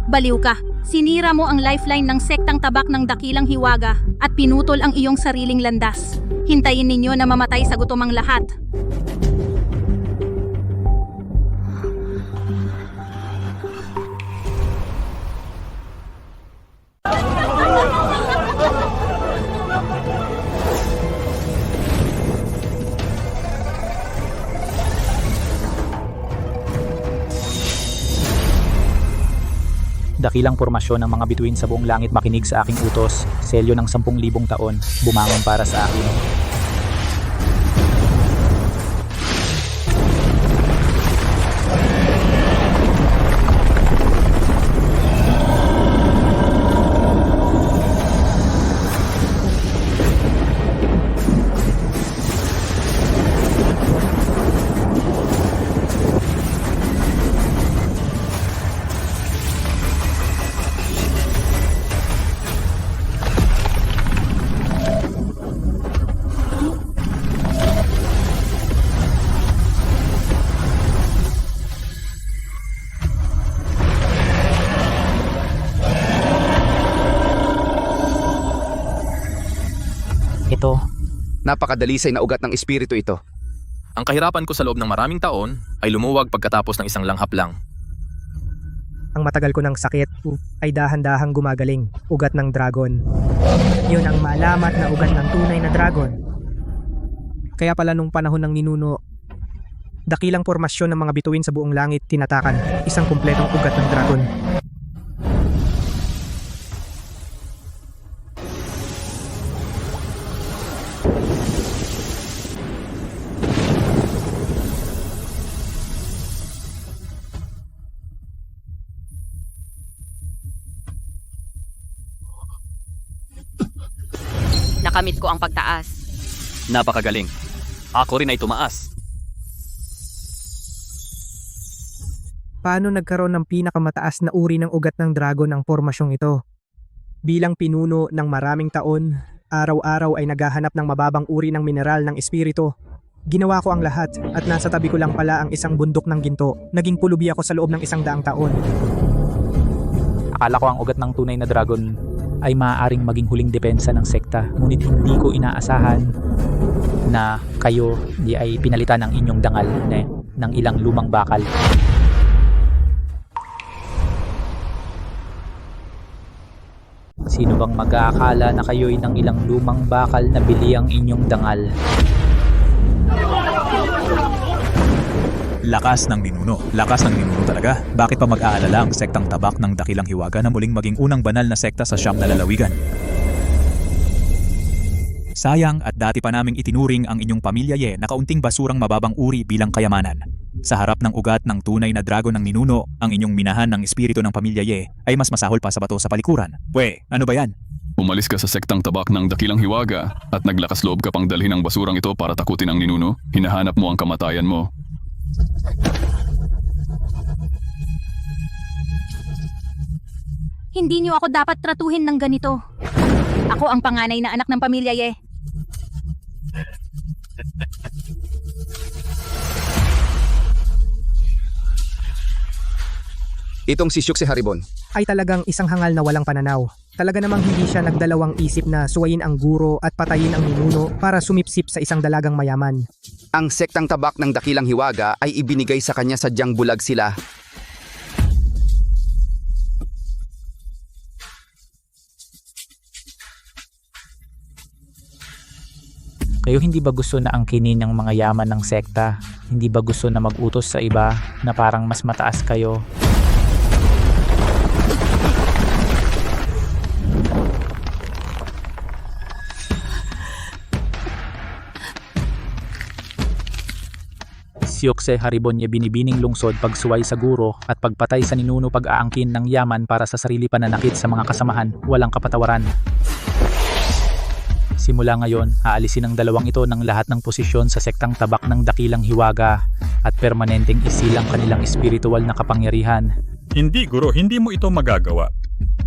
Baliw ka. Sinira mo ang lifeline ng sektang tabak ng Dakilang Hiwaga at pinutol ang iyong sariling landas. Hintayin ninyo na mamatay sa gutom ang lahat. Dakilang pormasyon ng mga bituin sa buong langit makinig sa aking utos. Selyo ng 10,000 taon, bumangon para sa akin. Ito. Napakadalisay na ugat ng espiritu ito. Ang kahirapan ko sa loob ng maraming taon ay lumuwag pagkatapos ng isang langhap lang. Ang matagal ko ng sakit ay dahan-dahang gumagaling. Ugat ng dragon. Yun ang malamat na ugat ng tunay na dragon. Kaya pala nung panahon ng ninuno, dakilang pormasyon ng mga bituin sa buong langit tinatakan. Isang kumpletong ugat ng dragon. Nakamit ko ang pagtaas. Napakagaling. Ako rin ay tumaas. Paano nagkaroon ng pinakamataas na uri ng ugat ng dragon ang pormasyong ito? Bilang pinuno ng maraming taon, araw-araw ay naghahanap ng mababang uri ng mineral ng espiritu. Ginawa ko ang lahat at nasa tabi ko lang pala ang isang bundok ng ginto. Naging pulubi ako sa loob ng 100 taon. Akala ko ang ugat ng tunay na dragon ay maaaring maging huling depensa ng sekta, ngunit hindi ko inaasahan na kayo di ay pinalitan ng inyong dangal ng ilang lumang bakal. Sino bang mag-aakala na kayo'y ng ilang lumang bakal na bili ang inyong dangal? Lakas ng ninuno. Lakas ng ninuno talaga. Bakit pa mag-aalala ang sektang tabak ng Dakilang Hiwaga na muling maging unang banal na sekta sa Siyam na lalawigan? Sayang at dati pa naming itinuring ang inyong pamilya Ye na kaunting basurang mababang uri bilang kayamanan. Sa harap ng ugat ng tunay na dragon ng ninuno, ang inyong minahan ng espiritu ng pamilya Ye ay mas masahol pa sa bato sa palikuran. We, ano ba yan? Umalis ka sa sektang tabak ng Dakilang Hiwaga at naglakas loob ka pang dalhin ang basurang ito para takutin ang ninuno. Hinahanap mo ang kamatayan mo. Hindi niyo ako dapat tratuhin ng ganito. Ako ang panganay na anak ng pamilya Ye. Itong si Syukse Haribon. Ay talagang isang hangal na walang pananaw. Talaga namang hindi siya nagdalawang isip na suwayin ang guro at patayin ang ninuno para sumipsip sa isang dalagang mayaman. Ang sektang tabak ng Dakilang Hiwaga ay ibinigay sa kanya sadyang bulag sila. Kayo hindi ba gusto na angkinin ang mga yaman ng sekta? Hindi ba gusto na mag-utos sa iba na parang mas mataas kayo? Siokse Haribon niya binibining lungsod pagsuway sa guro at pagpatay sa ninuno pag-aangkin ng yaman para sa sarili pananakit sa mga kasamahan, walang kapatawaran. Simula ngayon, aalisin ng dalawang ito ng lahat ng posisyon sa sektang tabak ng dakilang hiwaga at permanenteng isilang kanilang espiritual na kapangyarihan. Hindi, guro, hindi mo ito magagawa.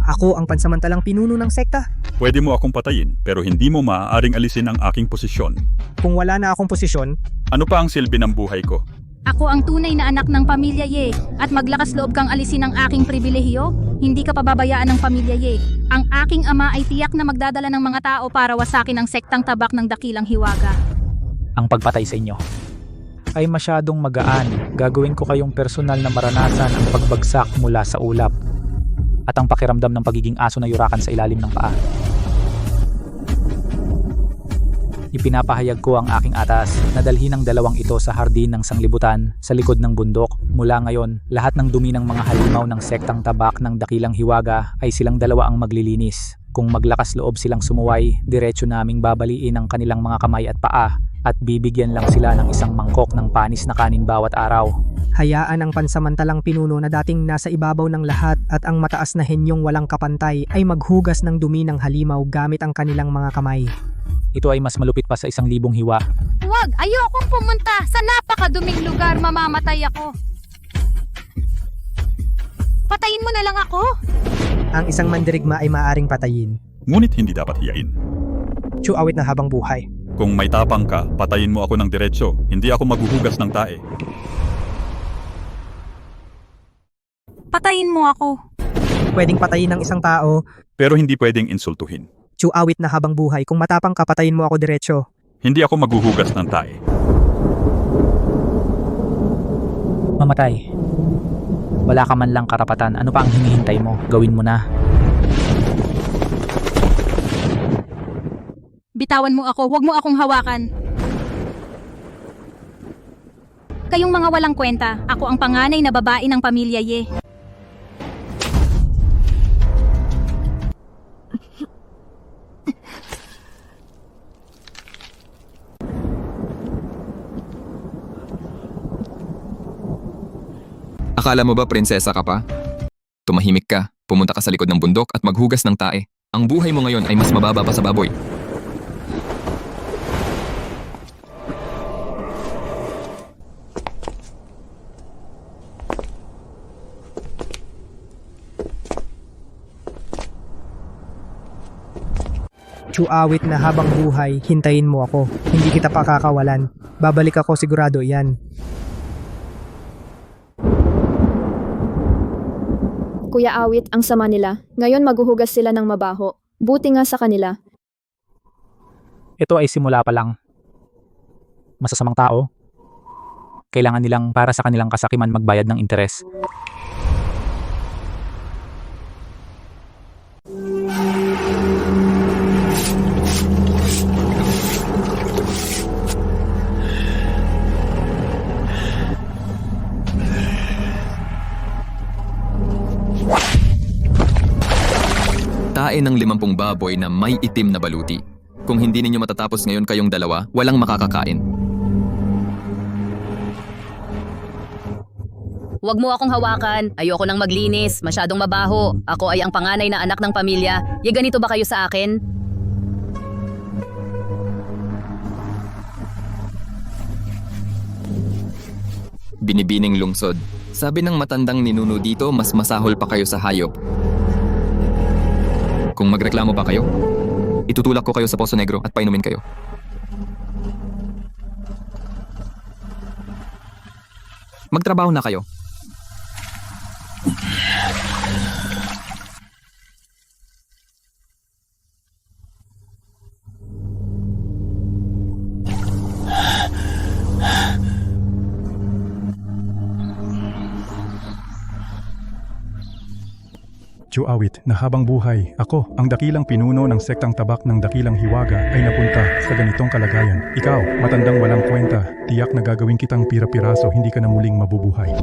Ako ang pansamantalang pinuno ng sekta. Pwede mo akong patayin, pero hindi mo maaaring alisin ang aking posisyon. Kung wala na akong posisyon, Ano pa ang silbi ng buhay ko? Ako ang tunay na anak ng pamilya Ye at maglakas loob kang alisin ang aking pribilehiyo. Hindi ka pababayaan ng pamilya Ye. Ang aking ama ay tiyak na magdadala ng mga tao para wasakin ang sektang tabak ng dakilang hiwaga. Ang pagpatay sa inyo ay masyadong magaan. Gagawin ko kayong personal na maranasan ang pagbagsak mula sa ulap at ang pakiramdam ng pagiging aso na yurakan sa ilalim ng paa. Ipinapahayag ko ang aking atas na dalhin ng dalawang ito sa hardin ng sanglibutan sa likod ng bundok. Mula ngayon, lahat ng dumi ng mga halimaw ng sektang tabak ng dakilang hiwaga ay silang dalawa ang maglilinis. Kung maglakas loob silang sumuway, diretso naming babaliin ang kanilang mga kamay at paa at bibigyan lang sila ng isang mangkok ng panis na kanin bawat araw. hayaan ang pansamantalang pinuno na dating nasa ibabaw ng lahat at ang mataas na henyong walang kapantay ay maghugas ng dumi ng halimaw gamit ang kanilang mga kamay. Ito ay mas malupit pa sa 1,000 hiwa. Huwag! Ayokong pumunta! Sa napakaduming lugar mamamatay ako! Patayin mo na lang ako! Ang isang mandirigma ay maaaring patayin. Ngunit hindi dapat hiyain. Chuawit na habang buhay. Kung may tapang ka, patayin mo ako ng diretsyo. Hindi ako maghuhugas ng tae. Patayin mo ako! Pwedeng patayin ng isang tao, Pero hindi pwedeng insultuhin. Chuawit na habang buhay. Kung matapang ka, patayin mo ako diretsyo. Hindi ako maghuhugas ng tae. Mamatay. Wala ka man lang karapatan. Ano pa ang hinihintay mo? Gawin mo na. Bitawan mo ako, huwag mo akong hawakan. Kayong mga walang kwenta, ako ang panganay na babae ng pamilya Ye. Akala mo ba prinsesa ka pa? Tumahimik ka, pumunta ka sa likod ng bundok at maghugas ng tae. Ang buhay mo ngayon ay mas mababa pa sa baboy. Chuawit na habang buhay, hintayin mo ako. Hindi kita pakakawalan. Babalik ako, sigurado yan. Kuya Awit, ang sama nila. Ngayon maghuhugas sila ng mabaho. Buti nga sa kanila. Ito ay simula pa lang. Masasamang tao. Kailangan nilang para sa kanilang kasakiman magbayad ng interes. Tae ng 50 baboy na may itim na baluti. Kung hindi ninyo matatapos ngayon kayong dalawa, walang makakakain. Huwag mo akong hawakan. Ayoko nang maglinis. Masyadong mabaho. Ako ay ang panganay na anak ng pamilya. Ganito ba kayo sa akin? Binibining lungsod. Sabi ng matandang ninuno dito, mas masahol pa kayo sa hayop. Kung magreklamo pa kayo, itutulak ko kayo sa Poso Negro at painumin kayo. Magtrabaho na kayo. Chuawit na habang buhay, ako, ang dakilang pinuno ng sektang tabak ng dakilang hiwaga ay napunta sa ganitong kalagayan. Ikaw, matandang walang kwenta, tiyak na gagawin kitang pira-piraso, hindi ka na muling mabubuhay.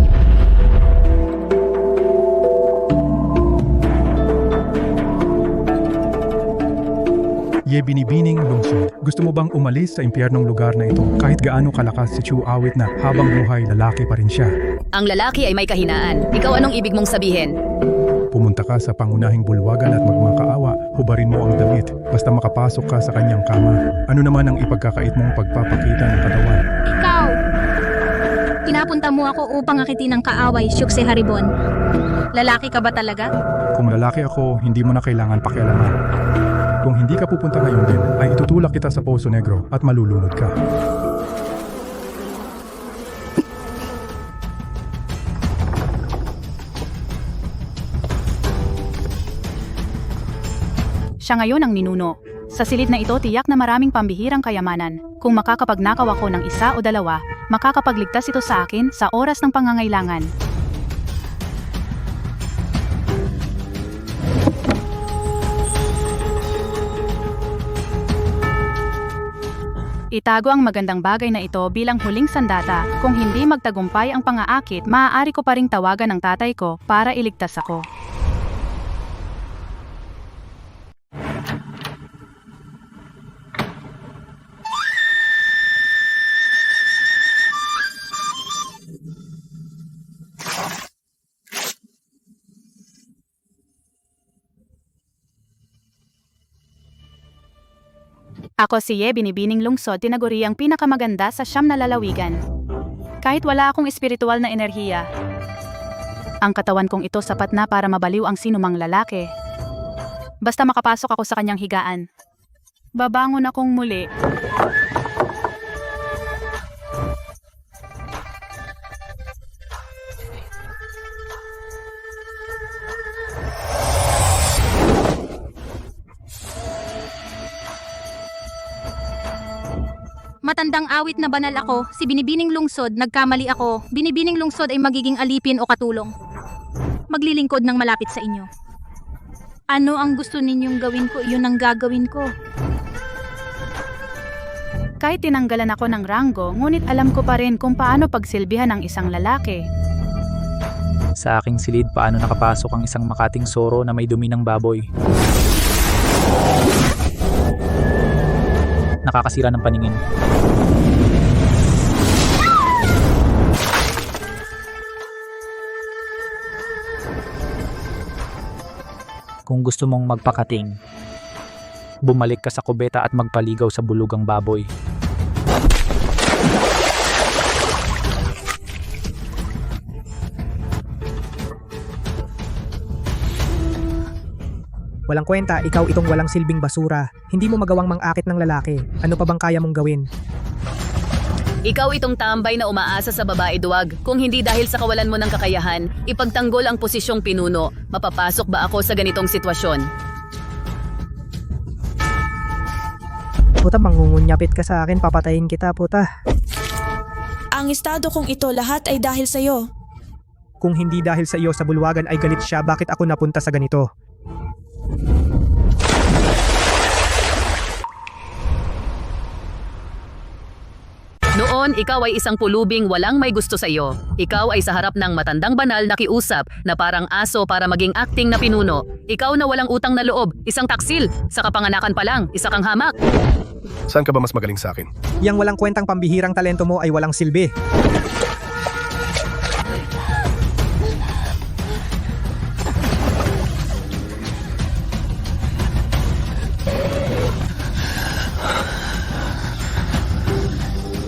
Ye Binibining Lungsod. Gusto mo bang umalis sa impyernong lugar na ito kahit gaano kalakas si Chu Awit na habang buhay lalaki pa rin siya? Ang lalaki ay may kahinaan. Ikaw anong ibig mong sabihin? Pumunta ka sa pangunahing bulwagan at magmakaawa, hubarin mo ang damit, basta makapasok ka sa kanyang kama. Ano naman ang ipagkakait mong pagpapakita ng katawan? Ikaw! Pinapunta mo ako upang akitin ng kaaway, Syukse Haribon. Lalaki ka ba talaga? Kung lalaki ako, hindi mo na kailangan pakialaman. Kung hindi ka pupunta ngayon din, ay itutulak kita sa Poso Negro at malulunod ka. Siya ngayon ang ninuno. Sa silid na ito tiyak na maraming pambihirang kayamanan. Kung makakapagnakaw ako ng isa o dalawa, makakapagligtas ito sa akin sa oras ng pangangailangan. Itago ang magandang bagay na ito bilang huling sandata. Kung hindi magtagumpay ang pangaakit, maaari ko pa ring tawagan ang tatay ko para iligtas ako. Ako si Ye Binibining Lungsod, tinaguri ang pinakamaganda sa siyam na lalawigan. Kahit wala akong espiritual na enerhiya, ang katawan kong ito sapat na para mabaliw ang sinumang lalaki. Basta makapasok ako sa kanyang higaan. Babangon akong muli. Matandang awit na banal ako, si Binibining Lungsod, nagkamali ako. Binibining Lungsod ay magiging alipin o katulong. Maglilingkod ng malapit sa inyo. Ano ang gusto ninyong gawin ko, yun ang gagawin ko. Kahit tinanggalan ako ng ranggo, ngunit alam ko pa rin kung paano pagsilbihan ang isang lalaki. Sa aking silid, paano nakapasok ang isang makating soro na may dumi ng baboy. Nakakasira ng paningin. Kung gusto mong magpakating, bumalik ka sa kubeta at magpaligaw sa bulugang baboy. Walang kwenta, ikaw itong walang silbing basura. Hindi mo magawang mang-akit ng lalaki. Ano pa bang kaya mong gawin? Ikaw itong tambay na umaasa sa babae duwag. Kung hindi dahil sa kawalan mo ng kakayahan, ipagtanggol ang posisyong pinuno. Mapapasok ba ako sa ganitong sitwasyon? Puta, mangungunyapit ka sa akin, papatayin kita, puta. Ang estado kong ito lahat ay dahil sa'yo. Kung hindi dahil sa iyo sa bulwagan ay galit siya, bakit ako napunta sa ganito? Noon, ikaw ay isang pulubing walang may gusto sa iyo. Ikaw ay sa harap ng matandang banal na kiusap na parang aso para maging acting na pinuno. Ikaw na walang utang na loob, isang taksil. Sa kapanganakan pa lang, isa kang hamak. Saan ka ba mas magaling sa akin? Yang walang kwentang pambihirang talento mo ay walang silbi.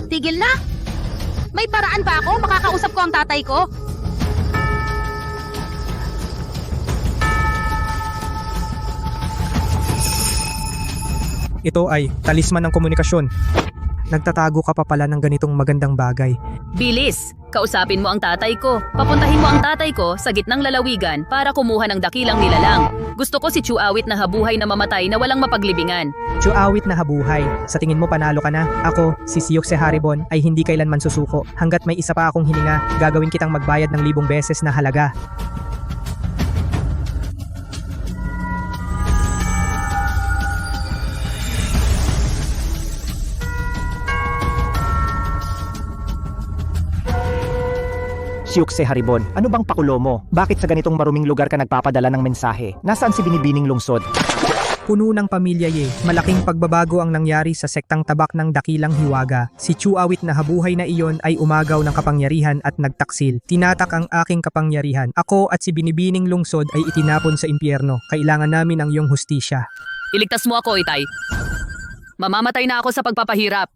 Tigil na! May paraan pa ako, makakausap ko ang tatay ko. Ito ay talisman ng komunikasyon. Nagtatago ka pa pala ng ganitong magandang bagay. Bilis! Kausapin mo ang tatay ko. Papuntahin mo ang tatay ko sa gitnang lalawigan para kumuha ng dakilang nilalang. Gusto ko si Chu Awit na habuhay na mamatay na walang mapaglibingan. Chu Awit na habuhay. Sa tingin mo panalo ka na? Ako, si Syukse Haribon, ay hindi kailanman susuko. Hanggat may isa pa akong hininga, gagawin kitang magbayad ng 1,000 beses na halaga. Syukse Haribon, ano bang pakulo mo? Bakit sa ganitong maruming lugar ka nagpapadala ng mensahe? Nasaan si Binibining Lungsod? Puno ng pamilya Ye, malaking pagbabago ang nangyari sa sektang tabak ng Dakilang Hiwaga. Si Chuawit na habuhay na iyon ay umagaw ng kapangyarihan at nagtaksil. Tinatak ang aking kapangyarihan. Ako at si Binibining Lungsod ay itinapon sa impyerno. Kailangan namin ang iyong hustisya. Iligtas mo ako, Itay. Mamamatay na ako sa pagpapahirap.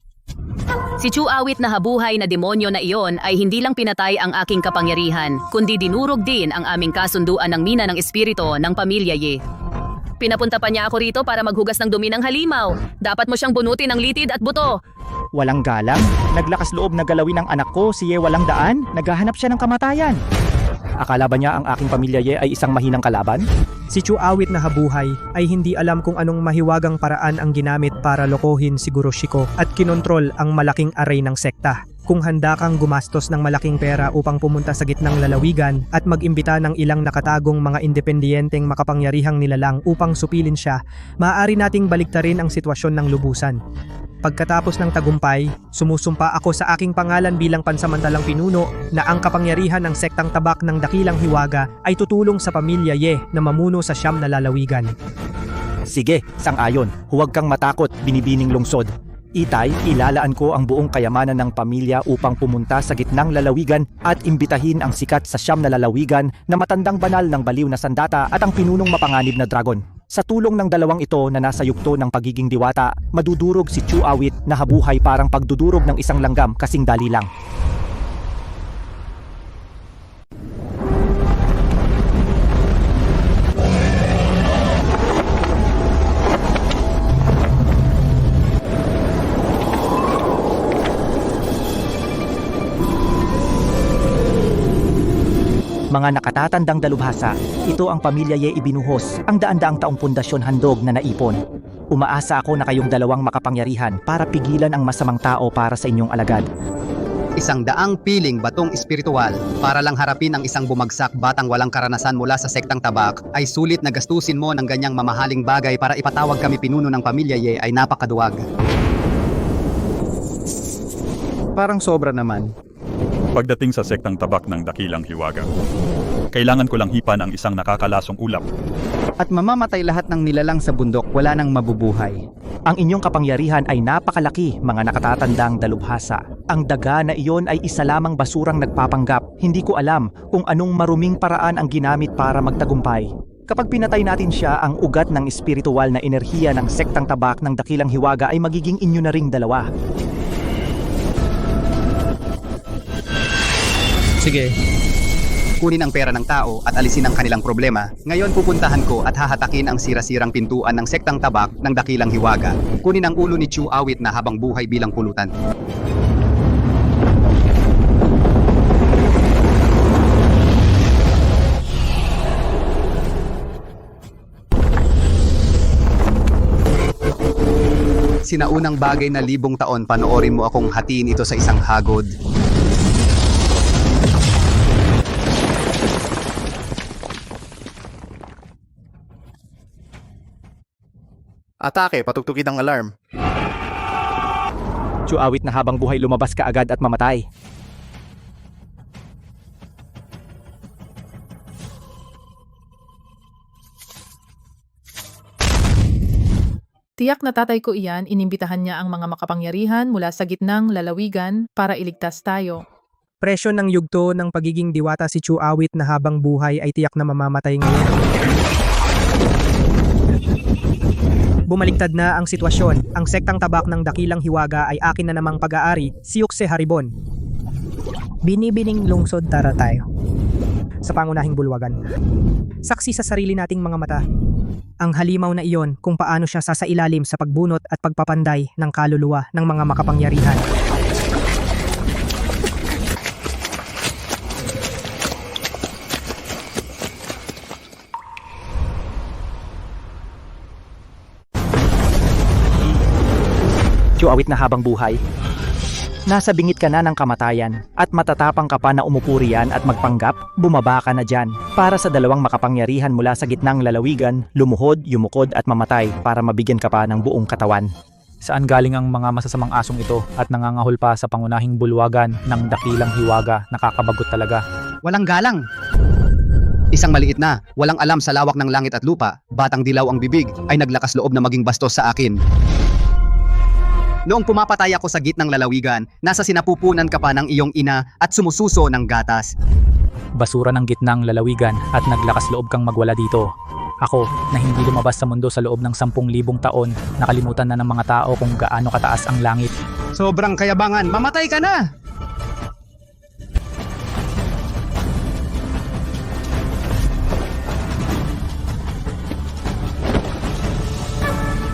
Si Chuawit na habuhay na demonyo na iyon ay hindi lang pinatay ang aking kapangyarihan, kundi dinurog din ang aming kasunduan ng mina ng espiritu ng pamilya Ye. Pinapunta pa niya ako rito para maghugas ng dumi ng halimaw. Dapat mo siyang bunutin ng litid at buto. Walang galang? Naglakas loob na galawin ng anak ko, si Ye walang daan? Naghahanap siya ng kamatayan. Akala ba niya ang aking pamilya Ye ay isang mahinang kalaban? Si Chuawit na habuhay ay hindi alam kung anong mahiwagang paraan ang ginamit para lokohin si Guro Shiko at kinontrol ang malaking aray ng sekta. Kung handa kang gumastos ng malaking pera upang pumunta sa gitnang lalawigan at mag-imbita ng ilang nakatagong mga independiyenteng makapangyarihang nilalang upang supilin siya, maaari nating baliktarin ang sitwasyon ng lubusan. Pagkatapos ng tagumpay, sumusumpa ako sa aking pangalan bilang pansamantalang pinuno na ang kapangyarihan ng sektang tabak ng Dakilang Hiwaga ay tutulong sa pamilya Ye na mamuno sa siyam na lalawigan. Sige, sang-ayon. Huwag kang matakot, Binibining Lungsod. Itay, ilalaan ko ang buong kayamanan ng pamilya upang pumunta sa gitnang lalawigan at imbitahin ang sikat sa siyam na lalawigan na matandang banal ng baliw na sandata at ang pinunong mapanganib na dragon. Sa tulong ng dalawang ito na nasa yugto ng pagiging diwata, madudurog si Chuawit na habuhay parang pagdudurog ng isang langgam kasing dali lang. Mga nakatatandang dalubhasa, ito ang pamilya Ye ibinuhos, ang daan-daang taong pundasyon handog na naipon. Umaasa ako na kayong dalawang makapangyarihan para pigilan ang masamang tao para sa inyong alagad. Isang daang piling batong espiritual para lang harapin ang isang bumagsak batang walang karanasan mula sa sektang tabak ay sulit na gastusin mo ng ganyang mamahaling bagay para ipatawag kami pinuno ng pamilya Ye ay napakaduwag. Parang sobra naman. Pagdating sa sektang tabak ng Dakilang Hiwaga, kailangan ko lang hipan ang isang nakakalasong ulap. At mamamatay lahat ng nilalang sa bundok, wala nang mabubuhay. Ang inyong kapangyarihan ay napakalaki, mga nakatatandang dalubhasa. Ang daga na iyon ay isa lamang basurang nagpapanggap. Hindi ko alam kung anong maruming paraan ang ginamit para magtagumpay. Kapag pinatay natin siya, ang ugat ng espiritual na enerhiya ng sektang tabak ng Dakilang Hiwaga ay magiging inyo na ring dalawa. Sige. Kunin ang pera ng tao at alisin ang kanilang problema. Ngayon pupuntahan ko at hahatakin ang sira-sirang pintuan ng sektang tabak ng Dakilang Hiwaga. Kunin ang ulo ni Chuawit na habang buhay bilang pulutan. Sinaunang bagay na 1,000 taon, panoorin mo akong hatiin ito sa isang hagod. Atake, patugtugin ang alarm. Chuawit na habang buhay lumabas ka agad at mamatay. Tiyak na tatay ko iyan, inimbitahan niya ang mga makapangyarihan mula sa gitnang lalawigan para iligtas tayo. Presyo ng yugto ng pagiging diwata si Chuawit na habang buhay ay tiyak na mamamatay ngayon. Bumaliktad na ang sitwasyon. Ang sektang tabak ng Dakilang Hiwaga ay akin na namang pag-aari, Siukse Haribon. Binibining Lungsod, tara tayo. Sa pangunahing bulwagan. Saksi sa sarili nating mga mata. Ang halimaw na iyon kung paano siya sasailalim sa pagbunot at pagpapanday ng kaluluwa ng mga makapangyarihan. Chuawit na habang buhay. Nasa bingit ka na ng kamatayan at matatapang ka pa na umupo riyan at magpanggap, bumaba ka na dyan. Para sa dalawang makapangyarihan mula sa gitnang lalawigan, lumuhod, yumukod at mamatay para mabigyan ka pa ng buong katawan. Saan galing ang mga masasamang asong ito at nangangahol pa sa pangunahing bulwagan ng Dakilang Hiwaga? Nakakabagot talaga. Walang galang. Isang maliit na, walang alam sa lawak ng langit at lupa, batang dilaw ang bibig, ay naglakas loob na maging bastos sa akin. Noong pumapatay ako sa gitnang lalawigan, nasa sinapupunan ka pa ng iyong ina at sumususo ng gatas. Basura ng gitnang lalawigan at naglakas loob kang magwala dito. Ako, na hindi lumabas sa mundo sa loob ng 10,000 taon, nakalimutan na ng mga tao kung gaano kataas ang langit. Sobrang kayabangan, mamatay ka na!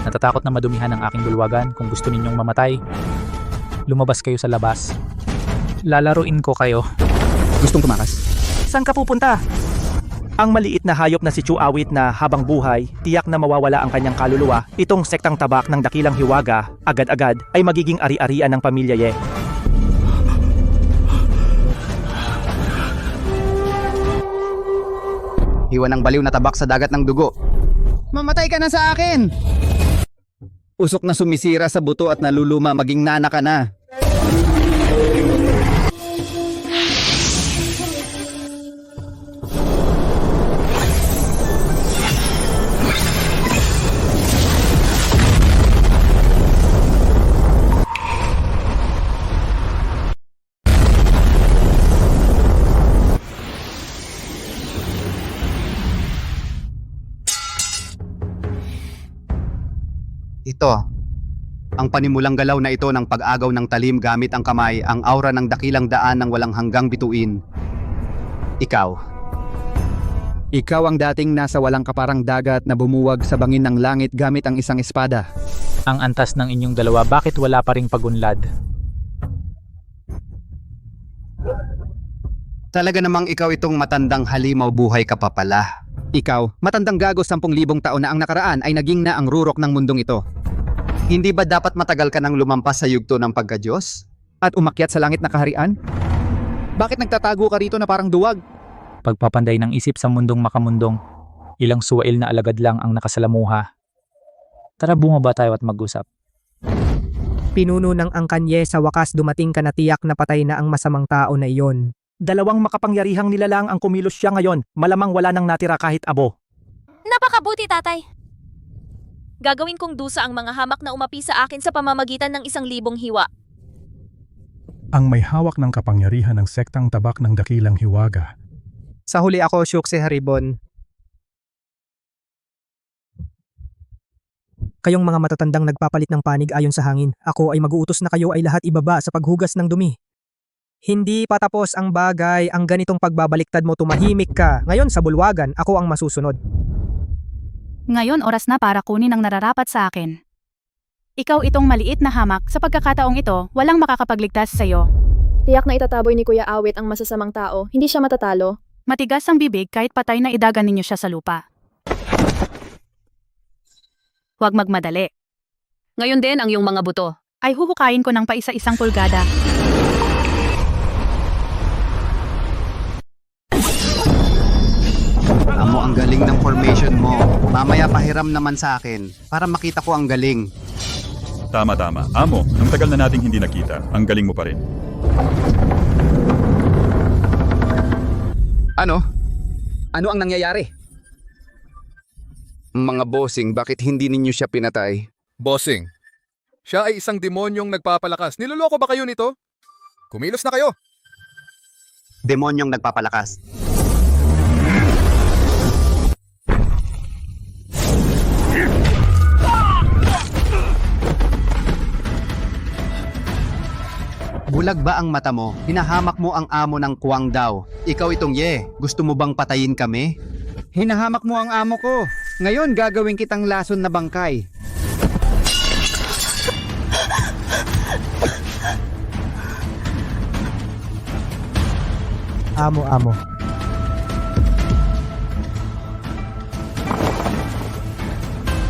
Natatakot na madumihan ang aking bulwagan. Kung gusto ninyong mamatay, lumabas kayo sa labas. Lalaruin ko kayo. Gustong tumakas? Saan ka pupunta? Ang maliit na hayop na si Chuawit na habang buhay, tiyak na mawawala ang kanyang kaluluwa, itong sektang tabak ng dakilang hiwaga, agad-agad ay magiging ari-arian ng pamilya Ye. Hiwa ng baliw na tabak sa dagat ng dugo. Mamatay ka na sa akin! Usok na sumisira sa buto at naluluma, maging nana ka na. Ito, ang panimulang galaw na ito ng pag-agaw ng talim gamit ang kamay, ang aura ng dakilang daan ng walang hanggang bituin. Ikaw ang dating nasa walang kaparang dagat na bumuwag sa bangin ng langit gamit ang isang espada. Ang antas ng inyong dalawa, bakit wala pa ring pagunlad? Talaga namang ikaw itong matandang halimaw, buhay ka pa pala. Ikaw, matandang gago 10,000 taon na ang nakaraan ay naging na ang rurok ng mundong ito. Hindi ba dapat matagal ka nang lumampas sa yugto ng pagka-Diyos? At umakyat sa langit na kaharian? Bakit nagtatago ka rito na parang duwag? Pagpapanday ng isip sa mundong makamundong. Ilang suwail na alagad lang ang nakasalamuha. Tara, bumaba tayo at mag-usap. Pinuno ng angkanye, sa wakas dumating ka na, tiyak na patay na ang masamang tao na iyon. Dalawang makapangyarihang nilalang ang kumilos siya ngayon, malamang wala nang natira kahit abo. Napakabuti, tatay. Gagawin kong dusa ang mga hamak na umapi sa akin sa pamamagitan ng 1,000 hiwa. Ang may hawak ng kapangyarihan ng sektang tabak ng dakilang hiwaga. Sa huli ako, Syukse Haribon. Kayong mga matatandang nagpapalit ng panig ayon sa hangin, ako ay mag-uutos na kayo ay lahat ibaba sa paghugas ng dumi. Hindi pa tapos ang bagay, ang ganitong pagbabaliktad mo, tumahimik ka. Ngayon sa bulwagan, ako ang masusunod. Ngayon oras na para kunin ang nararapat sa akin. Ikaw itong maliit na hamak, sa pagkakataong ito, walang makakapagligtas sa iyo. Tiyak na itataboy ni Kuya Awit ang masasamang tao, hindi siya matatalo. Matigas ang bibig kahit patay na idagan ninyo siya sa lupa. Huwag magmadali. Ngayon din ang iyong mga buto. Ay huhukayin ko ng paisa-isang pulgada. Amo, ang galing ng formation mo. Mamaya pahiram naman sa akin para makita ko ang galing. Tama. Amo, ang tagal na nating hindi nakita. Ang galing mo pa rin. Ano? Ano ang nangyayari? Mga bossing, bakit hindi ninyo siya pinatay? Bossing, siya ay isang demonyong nagpapalakas. Niloloko ba kayo nito? Kumilos na kayo! Demonyong nagpapalakas. Bulag ba ang mata mo? Hinahamak mo ang amo ng Kwangdao. Ikaw itong Ye, gusto mo bang patayin kami? Hinahamak mo ang amo ko. Ngayon gagawin kitang lason na bangkay. Amo.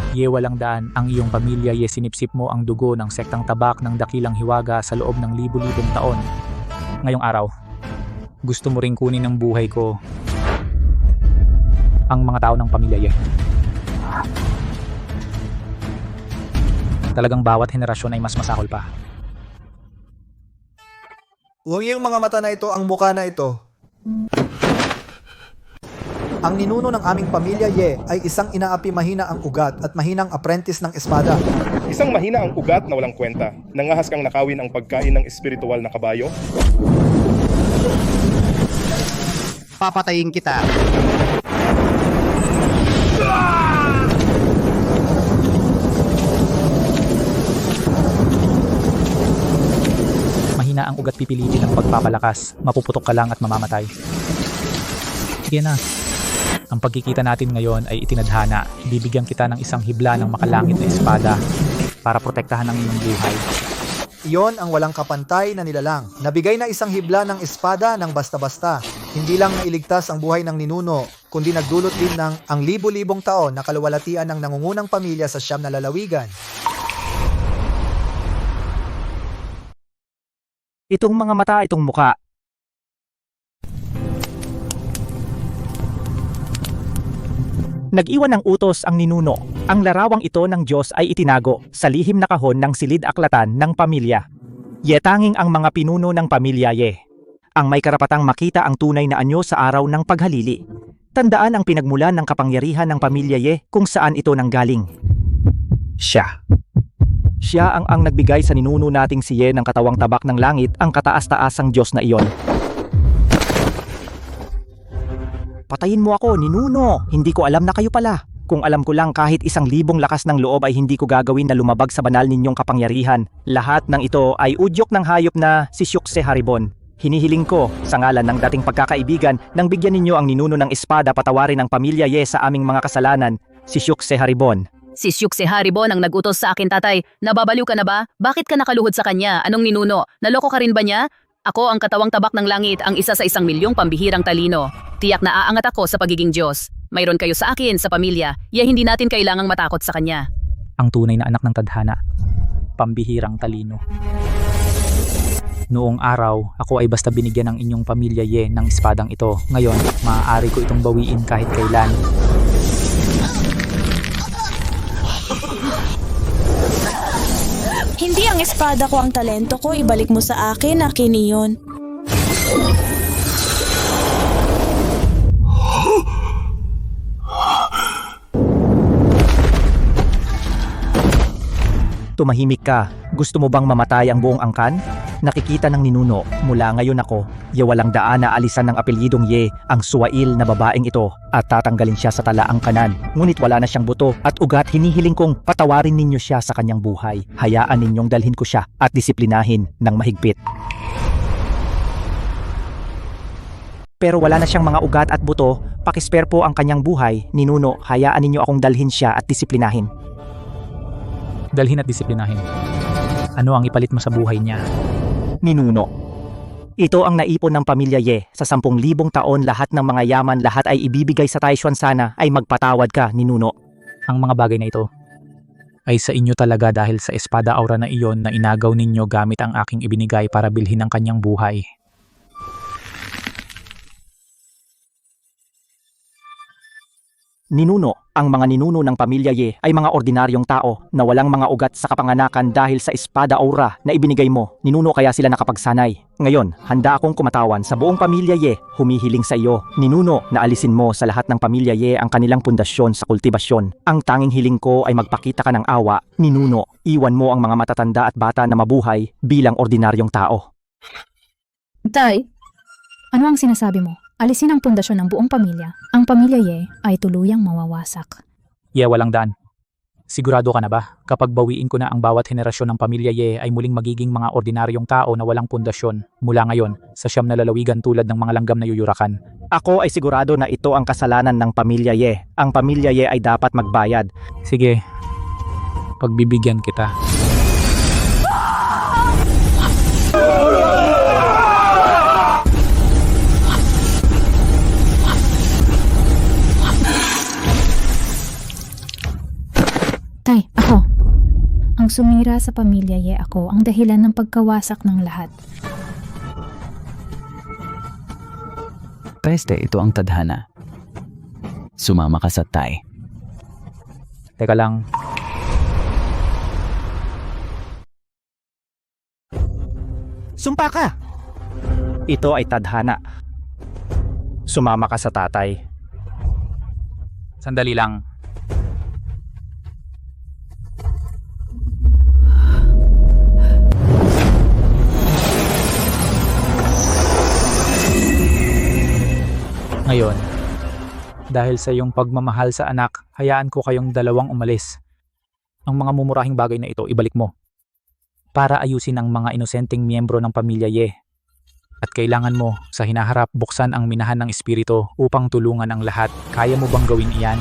Ye, walang daan ang iyong pamilya. Ye, sinipsip mo ang dugo ng sektang tabak ng dakilang hiwaga sa loob ng libu-libong taon. Ngayong araw, gusto mo ring kunin ang buhay ko. Ang mga tao ng pamilya Ye. Talagang bawat henerasyon ay mas masahol pa. Huwag yung mga mata na ito, ang muka na ito. Ang ninuno ng aming pamilya Ye ay isang inaapi mahina ang ugat at mahinang apprentice ng espada. Isang mahina ang ugat na walang kwenta. Nangahas kang nakawin ang pagkain ng espiritual na kabayo. Papatayin kita. Mahina ang ugat, pipilitin ang pagpapalakas. Mapuputok ka lang at mamamatay. Sige na. Ang pagkikita natin ngayon ay itinadhana. Bibigyan kita ng isang hibla ng makalangit na espada para protektahan ang iyong buhay. Iyon ang walang kapantay na nilalang. Nabigay na isang hibla ng espada ng basta-basta. Hindi lang nailigtas ang buhay ng ninuno, kundi nagdulot din ng ang libo-libong taon na kaluwalhatian ng nangungunang pamilya sa siyam na lalawigan. Itong mga mata, itong muka. Nag-iwan ng utos ang ninuno. Ang larawang ito ng Diyos ay itinago sa lihim na kahon ng silid-aklatan ng pamilya. Yetanging ang mga pinuno ng pamilya Ye ang may karapatang makita ang tunay na anyo sa araw ng paghalili. Tandaan ang pinagmulan ng kapangyarihan ng pamilya Ye kung saan ito nanggaling. Siya ang nagbigay sa ninuno nating si Ye ng katawang tabak ng langit, ang kataas-taasang Diyos na iyon. Patayin mo ako, ninuno! Hindi ko alam na kayo pala. Kung alam ko lang, kahit 1,000 lakas ng loob ay hindi ko gagawin na lumabag sa banal ninyong kapangyarihan. Lahat ng ito ay udyok ng hayop na si Syukse Haribon. Hinihiling ko, sa ngalan ng dating pagkakaibigan, nang bigyan ninyo ang ninuno ng espada, patawarin ang pamilya Ye sa aming mga kasalanan, si Syukse Haribon. Si Syukse Haribon ang nagutos sa akin, tatay. Nababaliw ka na ba? Bakit ka nakaluhod sa kanya? Anong ninuno? Naloko ka rin ba niya? Ako ang katawang tabak ng langit, ang isa sa 1 milyong pambihirang talino. Tiyak na aangat ako sa pagiging Diyos. Mayroon kayo sa akin, sa pamilya. Hindi natin kailangang matakot sa kanya. Ang tunay na anak ng tadhana, pambihirang talino. Noong araw, ako ay basta binigyan ng inyong pamilya Ye ng espadang ito. Ngayon, maaari ko itong bawiin kahit kailan. Hindi ang espada ko ang talento ko, ibalik mo sa akin, akin iyon. Tumahimik ka. Gusto mo bang mamatay ang buong angkan? Nakikita ng ninuno, mula ngayon ako, walang daan na alisan ng apelyidong Ye ang suwail na babaeng ito at tatanggalin siya sa talaang kanan. Ngunit wala na siyang buto at ugat, hinihiling kong patawarin ninyo siya sa kanyang buhay. Hayaan ninyong dalhin ko siya at disiplinahin ng mahigpit. Pero wala na siyang mga ugat at buto, pakispare po ang kanyang buhay. Ninuno, hayaan ninyo akong dalhin siya at disiplinahin. Dalhin at disiplinahin. Ano ang ipalit mo sa buhay niya? Ninuno, ito ang naipon ng pamilya Ye. Sa 10,000 taon, lahat ng mga yaman, lahat ay ibibigay sa Taishuan. Sana ay magpatawad ka, ninuno. Ang mga bagay na ito ay sa inyo talaga dahil sa espada aura na iyon na inagaw ninyo gamit ang aking ibinigay para bilhin ang kanyang buhay. Ninuno, ang mga ninuno ng pamilya Ye ay mga ordinaryong tao na walang mga ugat sa kapanganakan dahil sa espada aura na ibinigay mo. Ninuno, kaya sila nakapagsanay. Ngayon, handa akong kumatawan sa buong pamilya Ye, humihiling sa iyo. Ninuno, na alisin mo sa lahat ng pamilya Ye ang kanilang pundasyon sa kultibasyon. Ang tanging hiling ko ay magpakita ka ng awa. Ninuno, iwan mo ang mga matatanda at bata na mabuhay bilang ordinaryong tao. Tay, ano ang sinasabi mo? Alisin ang pundasyon ng buong pamilya. Ang pamilya Ye ay tuluyang mawawasak. Ye, walang daan. Sigurado ka na ba? Kapag bawiin ko na ang bawat henerasyon ng pamilya Ye ay muling magiging mga ordinaryong tao na walang pundasyon mula ngayon sa 9 na lalawigan tulad ng mga langgam na yuyurakan. Ako ay sigurado na ito ang kasalanan ng pamilya Ye. Ang pamilya Ye ay dapat magbayad. Sige, pagbibigyan kita. Tay, ako. Ang sumira sa pamilya Ye, ako ang dahilan ng pagkawasak ng lahat. Peste, ito ang tadhana. Sumama ka sa Tay. Teka lang. Sumpa ka! Ito ay tadhana. Sumama ka sa tatay. Sandali lang. Ngayon, dahil sa iyong pagmamahal sa anak, hayaan ko kayong dalawang umalis. Ang mga mumurahing bagay na ito, ibalik mo. Para ayusin ang mga inosenteng miyembro ng pamilya Ye. At kailangan mo, sa hinaharap, buksan ang minahan ng espiritu upang tulungan ang lahat. Kaya mo bang gawin iyan?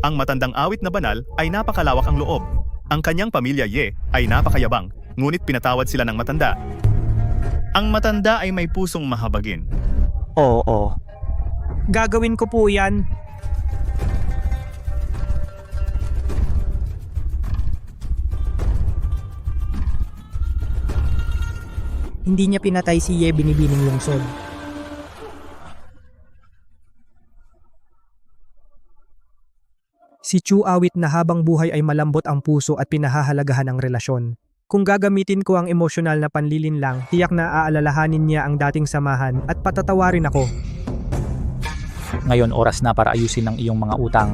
Ang matandang awit na banal ay napakalawak ang loob. Ang kanyang pamilya Ye ay napakayabang, ngunit pinatawad sila ng matanda. Ang matanda ay may pusong mahabagin. Oo. Gagawin ko po yan. Hindi niya pinatay si Ye binibining lungsod. Si Chu awit na habang buhay ay malambot ang puso at pinahahalagahan ang relasyon. Kung gagamitin ko ang emosyonal na panlilinlang, tiyak na aalalahanin niya ang dating samahan at patatawarin ako. Ngayon oras na para ayusin ang iyong mga utang.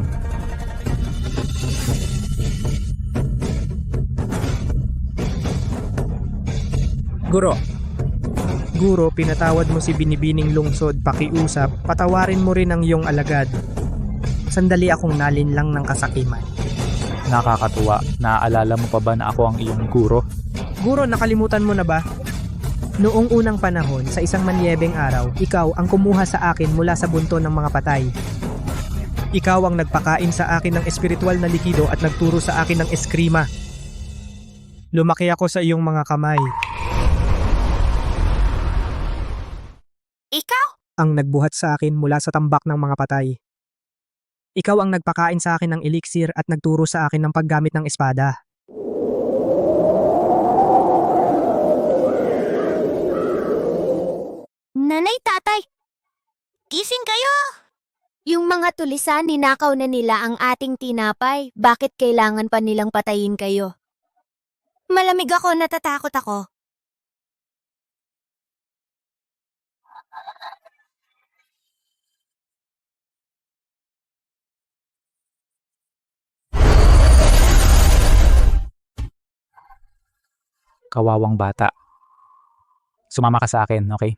Guro, pinatawad mo si binibining lungsod, pakiusap, patawarin mo rin ang iyong alagad. Sandali akong nalinlang ng kasakiman. Nakakatuwa. Naaalala mo pa ba na ako ang iyong guro? Guro, nakalimutan mo na ba? Noong unang panahon, sa isang manyebeng araw, ikaw ang kumuha sa akin mula sa bunto ng mga patay. Ikaw ang nagpakain sa akin ng espiritual na likido at nagturo sa akin ng eskrima. Lumaki ako sa iyong mga kamay. Ikaw? Ang nagbuhat sa akin mula sa tambak ng mga patay. Ikaw ang nagpakain sa akin ng elixir at nagturo sa akin ng paggamit ng espada. Nanay, tatay, gising kayo! Yung mga tulisan, ninakaw na nila ang ating tinapay. Bakit kailangan pa nilang patayin kayo? Malamig ako, natatakot ako. Kawawang bata. Sumama ka sa akin, okay?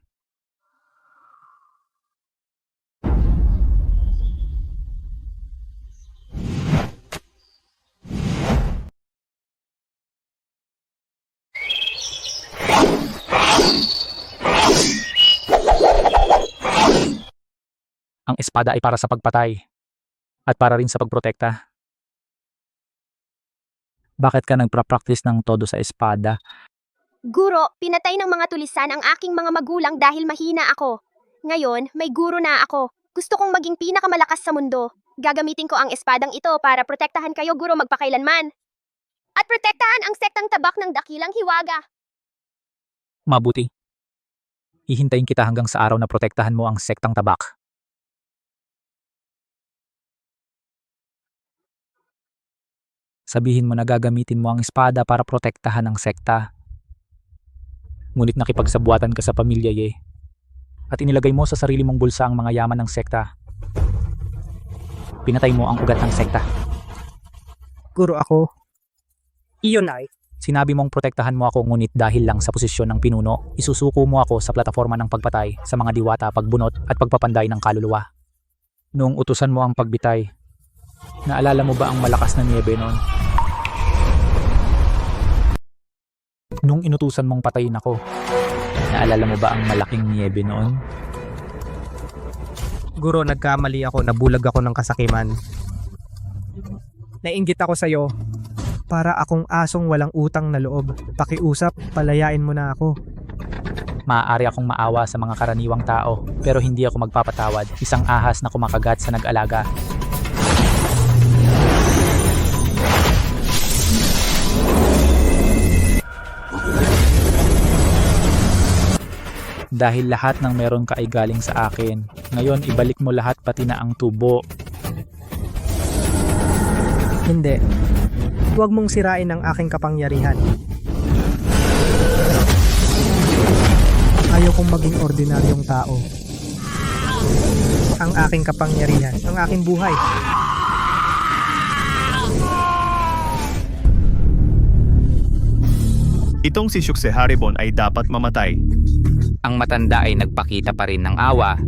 Ang espada ay para sa pagpatay at para rin sa pagprotekta. Bakit ka nagpa-practice ng todo sa espada? Guro, pinatay ng mga tulisan ang aking mga magulang dahil mahina ako. Ngayon, may guro na ako. Gusto kong maging pinakamalakas sa mundo. Gagamitin ko ang espadang ito para protektahan kayo, guro, magpakailanman. At protektahan ang sektang tabak ng dakilang hiwaga. Mabuti. Hihintayin kita hanggang sa araw na protektahan mo ang sektang tabak. Sabihin mo na gagamitin mo ang espada para protektahan ang sekta. Ngunit nakipagsabuatan ka sa pamilya Ye. At inilagay mo sa sarili mong bulsa ang mga yaman ng sekta. Pinatay mo ang ugat ng sekta. Guro, ako. Iyon ay. Sinabi mong protektahan mo ako, ngunit dahil lang sa posisyon ng pinuno, isusuko mo ako sa plataforma ng pagpatay sa mga diwata, pagbunot at pagpapanday ng kaluluwa. Noong utusan mo ang pagbitay, naalala mo ba ang malakas na niyebe noon? Nung inutusan mong patayin ako, naalala mo ba ang malaking niyebe noon? Guro, nagkamali ako, nabulag ako ng kasakiman. Nainggit ako sa'yo. Para akong asong walang utang na loob. Pakiusap, palayain mo na ako. Maaari akong maawa sa mga karaniwang tao, pero hindi ako magpapatawad. Isang ahas na kumakagat sa nag-alaga. Dahil lahat ng meron ka ay galing sa akin. Ngayon, ibalik mo lahat pati na ang tubo. Hindi. Huwag mong sirain ang aking kapangyarihan. Ayaw kong maging ordinaryong tao. ang aking kapangyarihan, ang aking buhay. Itong si Shukseharibon ay dapat mamatay. Ang matanda ay nagpakita pa rin ng awa.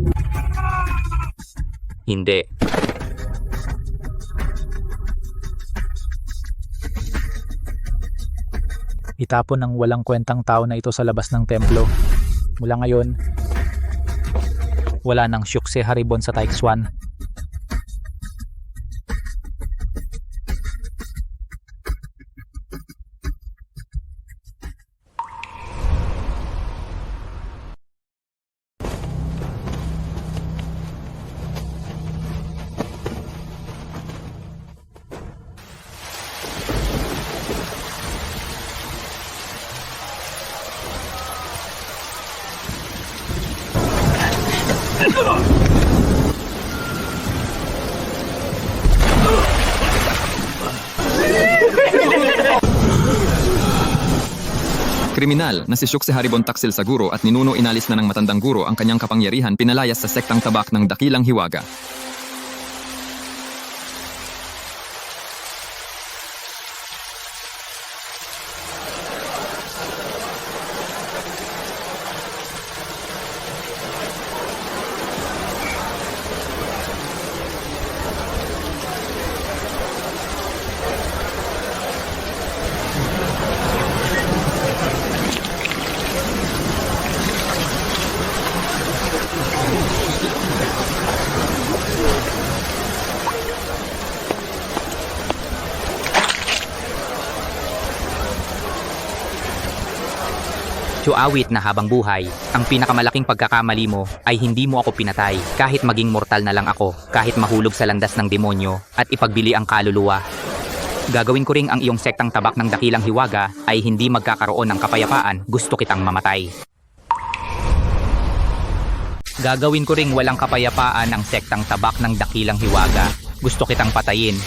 Hindi. Itapon ng walang kwentang tao na ito sa labas ng templo. Mula ngayon, wala nang Shukseharibon sa Taixuan. Kriminal na si Shukseharibon taksil sa guro at ninuno inalis na ng matandang guro ang kanyang kapangyarihan pinalayas sa sektang tabak ng Dakilang Hiwaga. Chuawit na habang buhay, ang pinakamalaking pagkakamali mo ay hindi mo ako pinatay kahit maging mortal na lang ako, kahit mahulog sa landas ng demonyo at ipagbili ang kaluluwa. Gagawin ko ring ang iyong sektang tabak ng Dakilang Hiwaga ay hindi magkakaroon ng kapayapaan, gusto kitang mamatay. Gagawin ko ring walang kapayapaan ang sektang tabak ng Dakilang Hiwaga, gusto kitang patayin.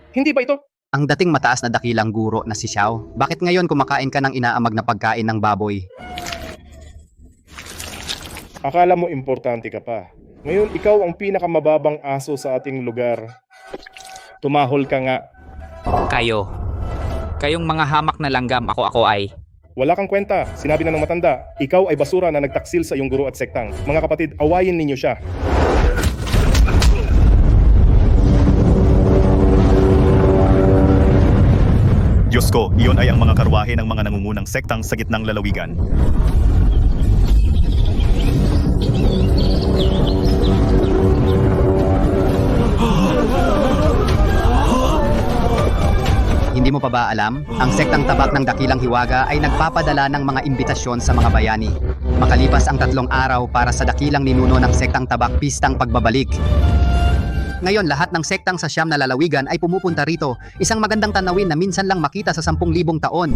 Hindi ba ito? Ang dating mataas na dakilang guro na si Xiao, bakit ngayon kumakain ka ng inaamag na pagkain ng baboy? Akala mo importante ka pa. Ngayon ikaw ang pinakamababang aso sa ating lugar. Tumahol ka nga. Kayong mga hamak na langgam, ako ay. Wala kang kwenta. Sinabi na ng matanda, ikaw ay basura na nagtaksil sa iyong guro at sektang. Mga kapatid, awayin ninyo siya. Diyos ko, iyon ay ang mga karwahe ng mga nangungunang sektang sa gitnang lalawigan. Hindi mo pa ba alam? Ang sektang tabak ng Dakilang Hiwaga ay nagpapadala ng mga imbitasyon sa mga bayani. Makalipas ang 3 araw para sa dakilang ninuno ng sektang tabak pistang pagbabalik. Ngayon lahat ng sektang sa siyam na lalawigan ay pumupunta rito, isang magandang tanawin na minsan lang makita sa 10,000 taon.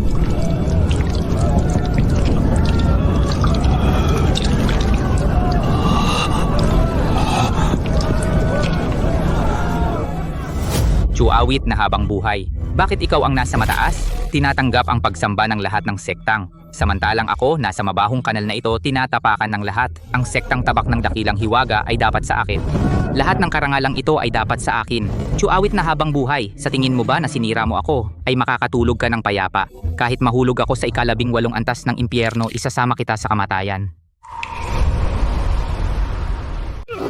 Chuawit na habang buhay. Bakit ikaw ang nasa mataas? Tinatanggap ang pagsamba ng lahat ng sektang. Samantalang ako, nasa mabahong kanal na ito, tinatapakan ng lahat. Ang sektang tabak ng Dakilang Hiwaga ay dapat sa akin. Lahat ng karangalang ito ay dapat sa akin. Chuawit na habang buhay, sa tingin mo ba na sinira mo ako, ay makakatulog ka ng payapa? Kahit mahulog ako sa 18 antas ng impyerno, isasama kita sa kamatayan.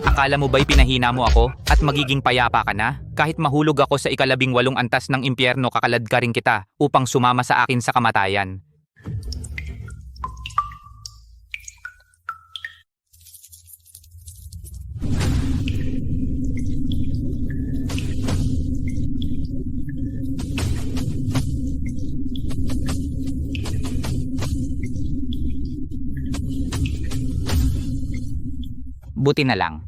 Akala mo ba'y pinahina mo ako at magiging payapa ka na? Kahit mahulog ako sa 18 antas ng impyerno, kakalad ka rin kita upang sumama sa akin sa kamatayan. Buti na lang.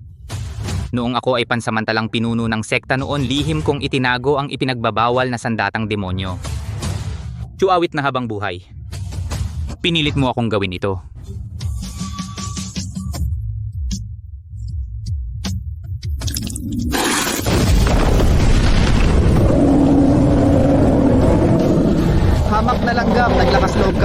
Noong ako ay pansamantalang pinuno ng sekta noon, lihim kong itinago ang ipinagbabawal na sandatang demonyo. Chuawit na habang buhay. Pinilit mo akong gawin ito.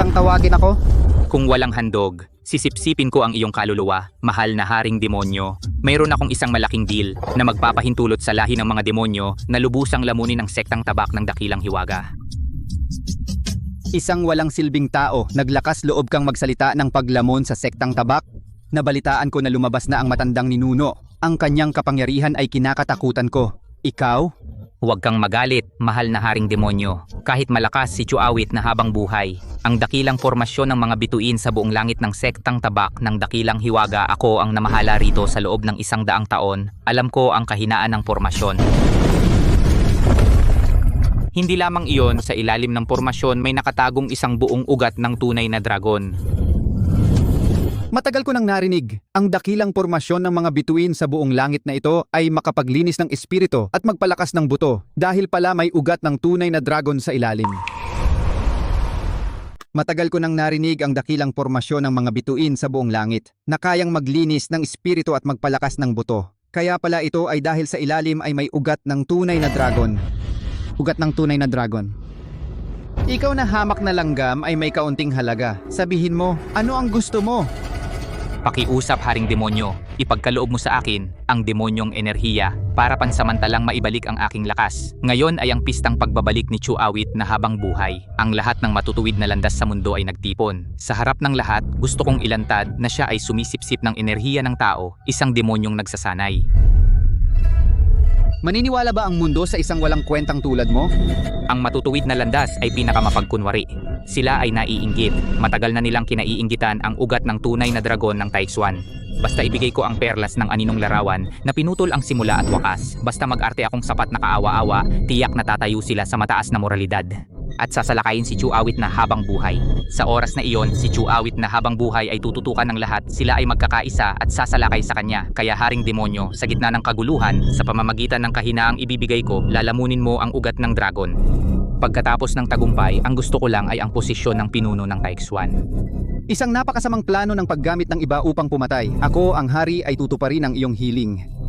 kang tawagin ako? Kung walang handog, sisipsipin ko ang iyong kaluluwa, mahal na haring demonyo. Mayroon akong isang malaking deal na magpapahintulot sa lahi ng mga demonyo na lubusang lamunin ng sektang tabak ng dakilang hiwaga. Isang walang silbing tao, naglakas loob kang magsalita ng paglamon sa sektang tabak? Nabalitaan ko na lumabas na ang matandang ninuno. Ang kanyang kapangyarihan ay kinakatakutan ko. Ikaw? Huwag kang magalit, mahal na haring demonyo. Kahit malakas si Chuawit na habang buhay, ang dakilang formasyon ng mga bituin sa buong langit ng sektang tabak ng dakilang hiwaga, ako ang namahala rito sa loob ng 100 taon. Alam ko ang kahinaan ng formasyon. Hindi lamang iyon, sa ilalim ng formasyon may nakatagong isang buong ugat ng tunay na dragon. Matagal ko nang narinig, ang dakilang pormasyon ng mga bituin sa buong langit na ito ay makapaglinis ng espiritu at magpalakas ng buto dahil pala may ugat ng tunay na dragon sa ilalim. Matagal ko nang narinig ang dakilang pormasyon ng mga bituin sa buong langit na kayang maglinis ng espiritu at magpalakas ng buto. Kaya pala ito ay dahil sa ilalim ay may ugat ng tunay na dragon. Ugat ng tunay na dragon. Ikaw na hamak na langgam ay may kaunting halaga. Sabihin mo, ano ang gusto mo? Pakiusap, haring demonyo. Ipagkaloob mo sa akin ang demonyong enerhiya para pansamantalang maibalik ang aking lakas. Ngayon ay ang pistang pagbabalik ni Chuawit na habang buhay. Ang lahat ng matutuwid na landas sa mundo ay nagtipon. Sa harap ng lahat, gusto kong ilantad na siya ay sumisipsip ng enerhiya ng tao, isang demonyong nagsasanay. Maniniwala ba ang mundo sa isang walang kwentang tulad mo? Ang matutuwid na landas ay pinakamapagkunwari. Sila ay naiinggit. Matagal na nilang kinaiinggitan ang ugat ng tunay na dragon ng Taixuan. Basta ibigay ko ang perlas ng aninong larawan na pinutol ang simula at wakas. Basta mag-arte akong sapat na kaawa-awa, tiyak na tatayo sila sa mataas na moralidad. At sasalakayin si Chuawit na habang buhay. Sa oras na iyon, si Chuawit na habang buhay ay tututukan ng lahat. Sila ay magkakaisa at sasalakay sa kanya. Kaya haring demonyo, sa gitna ng kaguluhan, sa pamamagitan ng kahinaang ibibigay ko, lalamunin mo ang ugat ng dragon. Pagkatapos ng tagumpay, ang gusto ko lang ay ang posisyon ng pinuno ng Taixuan. Isang napakasamang plano ng paggamit ng iba upang pumatay. Ako, ang hari, ay tutuparin ang iyong hiling.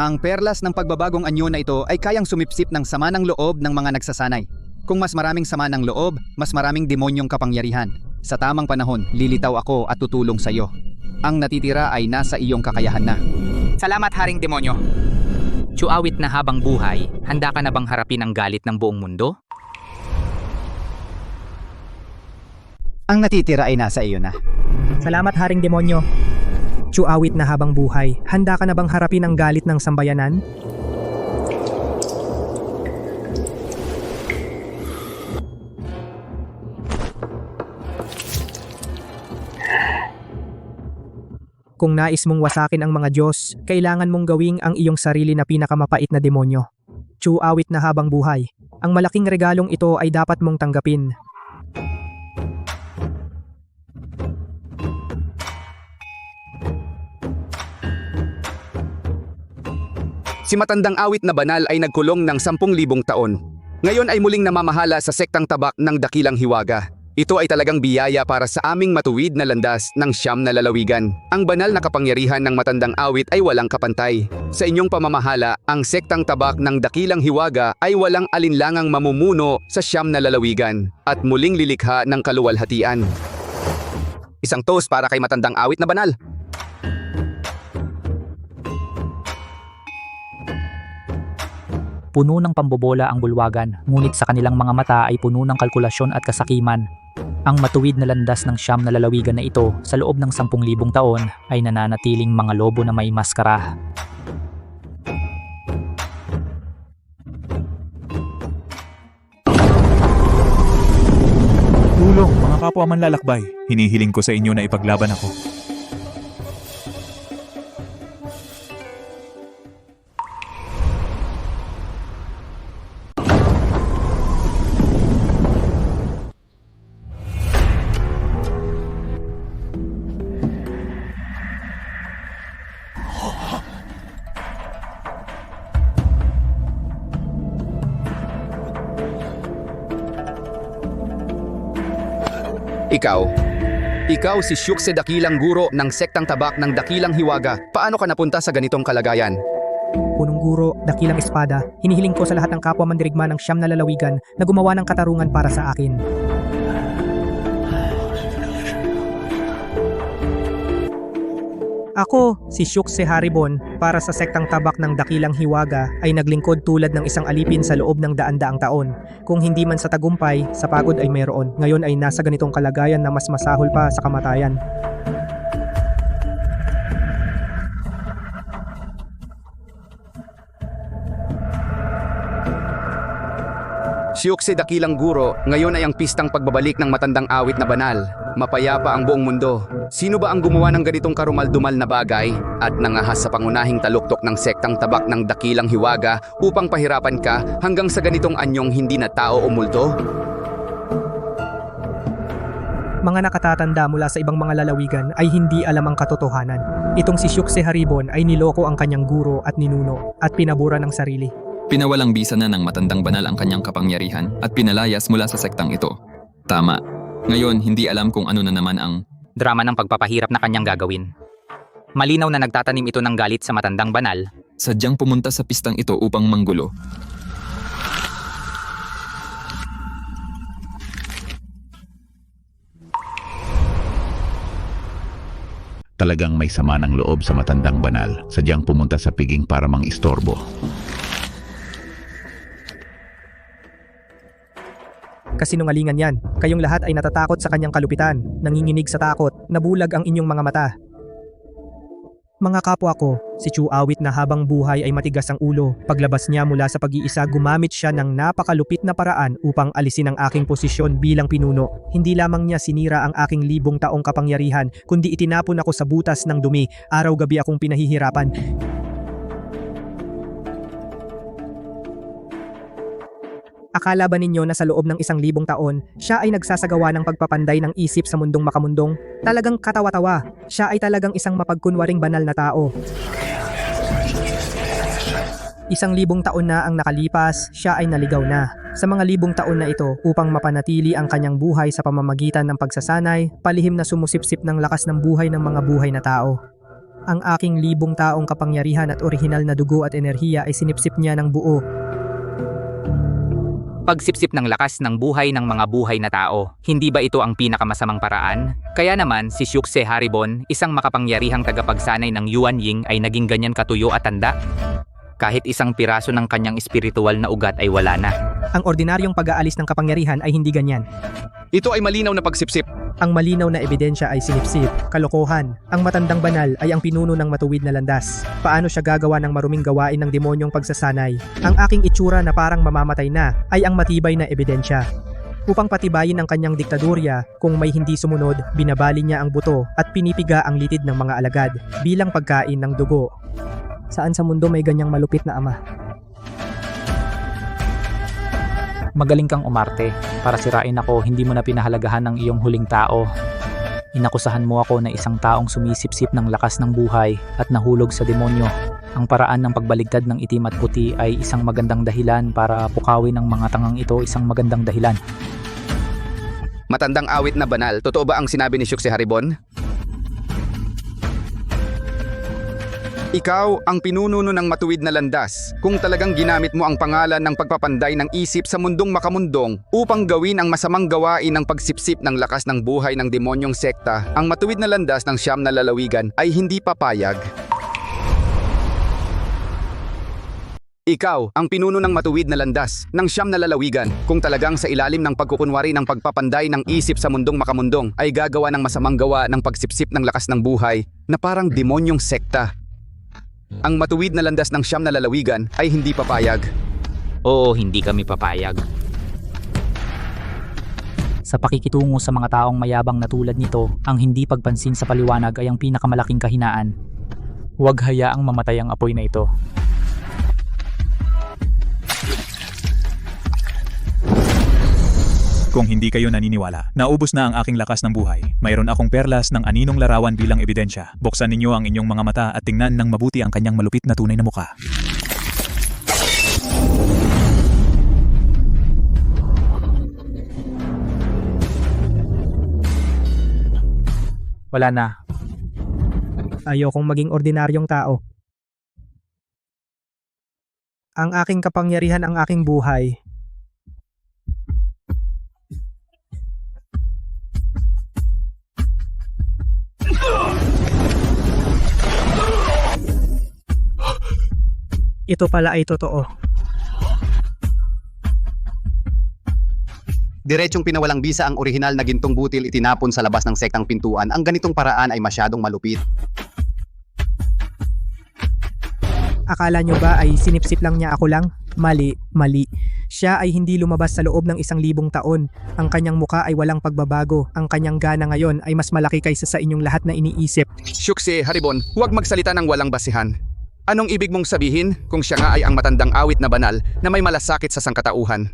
Ang perlas ng pagbabagong anyo na ito ay kayang sumipsip ng sama ng loob ng mga nagsasanay. Kung mas maraming sama ng loob, mas maraming demonyong kapangyarihan. Sa tamang panahon, lilitaw ako at tutulong sa iyo. Ang natitira ay nasa iyong kakayahan na. Salamat, haring demonyo. Chuawit na habang buhay, handa ka na bang harapin ang galit ng buong mundo? Ang natitira ay nasa iyo na. Salamat, haring demonyo. Chuawit na habang buhay, handa ka na bang harapin ang galit ng sambayanan? Kung nais mong wasakin ang mga Diyos, kailangan mong gawing ang iyong sarili na pinakamapait na demonyo. Chuawit na habang buhay, ang malaking regalong ito ay dapat mong tanggapin. Si matandang awit na banal ay nagkulong ng 10,000 taon. Ngayon ay muling namamahala sa sektang tabak ng dakilang hiwaga. Ito ay talagang biyaya para sa aming matuwid na landas ng 9 na lalawigan. Ang banal na kapangyarihan ng matandang awit ay walang kapantay. Sa inyong pamamahala, ang sektang tabak ng dakilang hiwaga ay walang alinlangang mamumuno sa 9 na lalawigan at muling lilikha ng kaluwalhatian. Isang toast para kay matandang awit na banal. Puno ng pambobola ang bulwagan, ngunit sa kanilang mga mata ay puno ng kalkulasyon at kasakiman. Ang matuwid na landas ng 9 na lalawigan na ito sa loob ng 10,000 taon ay nananatiling mga lobo na may maskara. Tulong, mga kapwa manlalakbay. Hinihiling ko sa inyo na ipaglaban ako. Ikaw si Syukse Dakilang Guro ng Sektang Tabak ng Dakilang Hiwaga. Paano ka napunta sa ganitong kalagayan? Punong guro, dakilang espada, hinihiling ko sa lahat ng kapwa mandirigma ng siyam na lalawigan na gumawa ng katarungan para sa akin. Ako, si Syukse Haribon, para sa Sektang Tabak ng Dakilang Hiwaga ay naglingkod tulad ng isang alipin sa loob ng daan-daang taon. Kung hindi man sa tagumpay, sa pagod ay mayroon. Ngayon ay nasa ganitong kalagayan na mas masahol pa sa kamatayan. Syukse Dakilang Guro, ngayon ay ang pistang pagbabalik ng matandang awit na banal. Mapayapa ang buong mundo. Sino ba ang gumawa ng ganitong karumal-dumal na bagay at nangahas sa pangunahing taluktok ng Sektang Tabak ng Dakilang Hiwaga upang pahirapan ka hanggang sa ganitong anyong hindi na tao o multo? Mga nakatatanda mula sa ibang mga lalawigan ay hindi alam ang katotohanan. Itong si Syukse Haribon ay niloko ang kanyang guro at ninuno at pinabura ng sarili. Pinawalang bisa na ng matandang banal ang kanyang kapangyarihan at pinalayas mula sa sektang ito. Tama. Ngayon, hindi alam kung ano na naman ang Drama ng pagpapahirap na kanyang gagawin. Malinaw na nagtatanim ito ng galit sa matandang banal. sadyang pumunta sa pistang ito upang manggulo. Talagang may sama ng loob sa matandang banal, sadyang pumunta sa piging para mang-istorbo. Kasinungalingan yan. Kayong lahat ay natatakot sa kanyang kalupitan, nanginginig sa takot, nabulag ang inyong mga mata. Mga kapwa ko, si Chu Awit na habang buhay ay matigas ang ulo. Paglabas niya mula sa pag-iisa, gumamit siya ng napakalupit na paraan upang alisin ang aking posisyon bilang pinuno. Hindi lamang niya sinira ang aking 1000 taong kapangyarihan, kundi itinapon ako sa butas ng dumi. Araw-gabi akong pinahihirapan. Akala ba ninyo na sa loob ng 1,000 taon, siya ay nagsasagawa ng pagpapanday ng isip sa mundong makamundong? Talagang katawa-tawa. Siya ay talagang isang mapagkunwaring banal na tao. 1,000 taon na ang nakalipas, siya ay naligaw na. Sa mga 1,000 taon na ito, upang mapanatili ang kanyang buhay sa pamamagitan ng pagsasanay, palihim na sumusipsip ng lakas ng buhay ng mga buhay na tao. Ang aking 1,000 taong kapangyarihan at orihinal na dugo at enerhiya ay sinipsip niya ng buo. Pagsipsip ng lakas ng buhay ng mga buhay na tao. Hindi ba ito ang pinakamasamang paraan? Kaya naman si Syukse Haribon, isang makapangyarihang tagapagsanay ng Yuan Ying ay naging ganyan katuyo at tanda? Kahit isang piraso ng kanyang espiritual na ugat ay wala na. Ang ordinaryong pag-aalis ng kapangyarihan ay hindi ganyan. Ito ay malinaw na pagsipsip. Ang malinaw na ebidensya ay sinipsip, kalokohan. Ang matandang banal ay ang pinuno ng matuwid na landas. Paano siya gagawa ng maruming gawain ng demonyong pagsasanay? Ang aking itsura na parang mamamatay na ay ang matibay na ebidensya. Upang patibayin ang kanyang diktadorya, kung may hindi sumunod, binabali niya ang buto at pinipiga ang litid ng mga alagad bilang pagkain ng dugo. Saan sa mundo may ganyang malupit na ama? Magaling kang umarte. Para sirain ako, hindi mo na pinahalagahan ng iyong huling tao. Inakusahan mo ako na isang taong sumisipsip ng lakas ng buhay at nahulog sa demonyo. Ang paraan ng pagbaligtad ng itim at puti ay isang magandang dahilan para pukawin ng mga tangang ito, isang magandang dahilan. Matandang awit na banal, totoo ba ang sinabi ni Syukse Haribon? Ikaw ang pinununo ng matuwid na landas. Kung talagang ginamit mo ang pangalan ng pagpapanday ng isip sa mundong makamundong upang gawin ang masamang gawain ng pagsipsip ng lakas ng buhay ng demonyong sekta, ang matuwid na landas ng siyam na lalawigan ay hindi papayag. Ikaw ang pinuno ng matuwid na landas ng siyam na lalawigan. Kung talagang sa ilalim ng pagkukunwari ng pagpapanday ng isip sa mundong makamundong ay gagawa ng masamang gawa ng pagsipsip ng lakas ng buhay na parang demonyong sekta, ang matuwid na landas ng siyam na lalawigan ay hindi papayag. Oo, hindi kami papayag. Sa pakikitungo sa mga taong mayabang na tulad nito, ang hindi pagpansin sa paliwanag ay ang pinakamalaking kahinaan. Huwag hayaang mamatay ang apoy na ito. Kung hindi kayo naniniwala, naubos na ang aking lakas ng buhay. Mayroon akong perlas ng aninong larawan bilang ebidensya. Buksan ninyo ang inyong mga mata at tingnan ng mabuti ang kanyang malupit na tunay na mukha. Wala na. Ayokong maging ordinaryong tao. Ang aking kapangyarihan ang aking buhay. Ito pala ay totoo. Diretsong pinawalang bisa ang orihinal na gintong butil itinapon sa labas ng sektang pintuan. Ang ganitong paraan ay masyadong malupit. Akala nyo ba ay sinipsip lang niya ako lang? Mali, mali. Siya ay hindi lumabas sa loob ng 1,000 taon. Ang kanyang muka ay walang pagbabago. Ang kanyang gana ngayon ay mas malaki kaysa sa inyong lahat na iniisip. Syukse, Haribon, huwag magsalita ng walang basihan. Anong ibig mong sabihin kung siya nga ay ang matandang awit na banal na may malasakit sa sangkatauhan?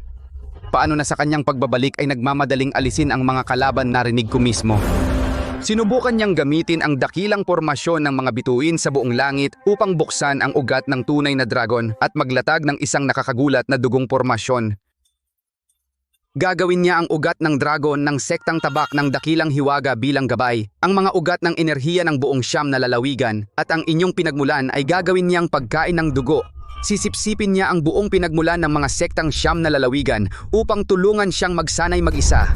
Paano na sa kanyang pagbabalik ay nagmamadaling alisin ang mga kalaban narinig ko mismo? Sinubukan niyang gamitin ang dakilang pormasyon ng mga bituin sa buong langit upang buksan ang ugat ng tunay na dragon at maglatag ng isang nakakagulat na dugong pormasyon. Gagawin niya ang ugat ng dragon ng sektang tabak ng dakilang hiwaga bilang gabay, ang mga ugat ng enerhiya ng buong siyam na lalawigan, at ang inyong pinagmulan ay gagawin niyang pagkain ng dugo. Sisipsipin niya ang buong pinagmulan ng mga sektang siyam na lalawigan upang tulungan siyang magsanay mag-isa.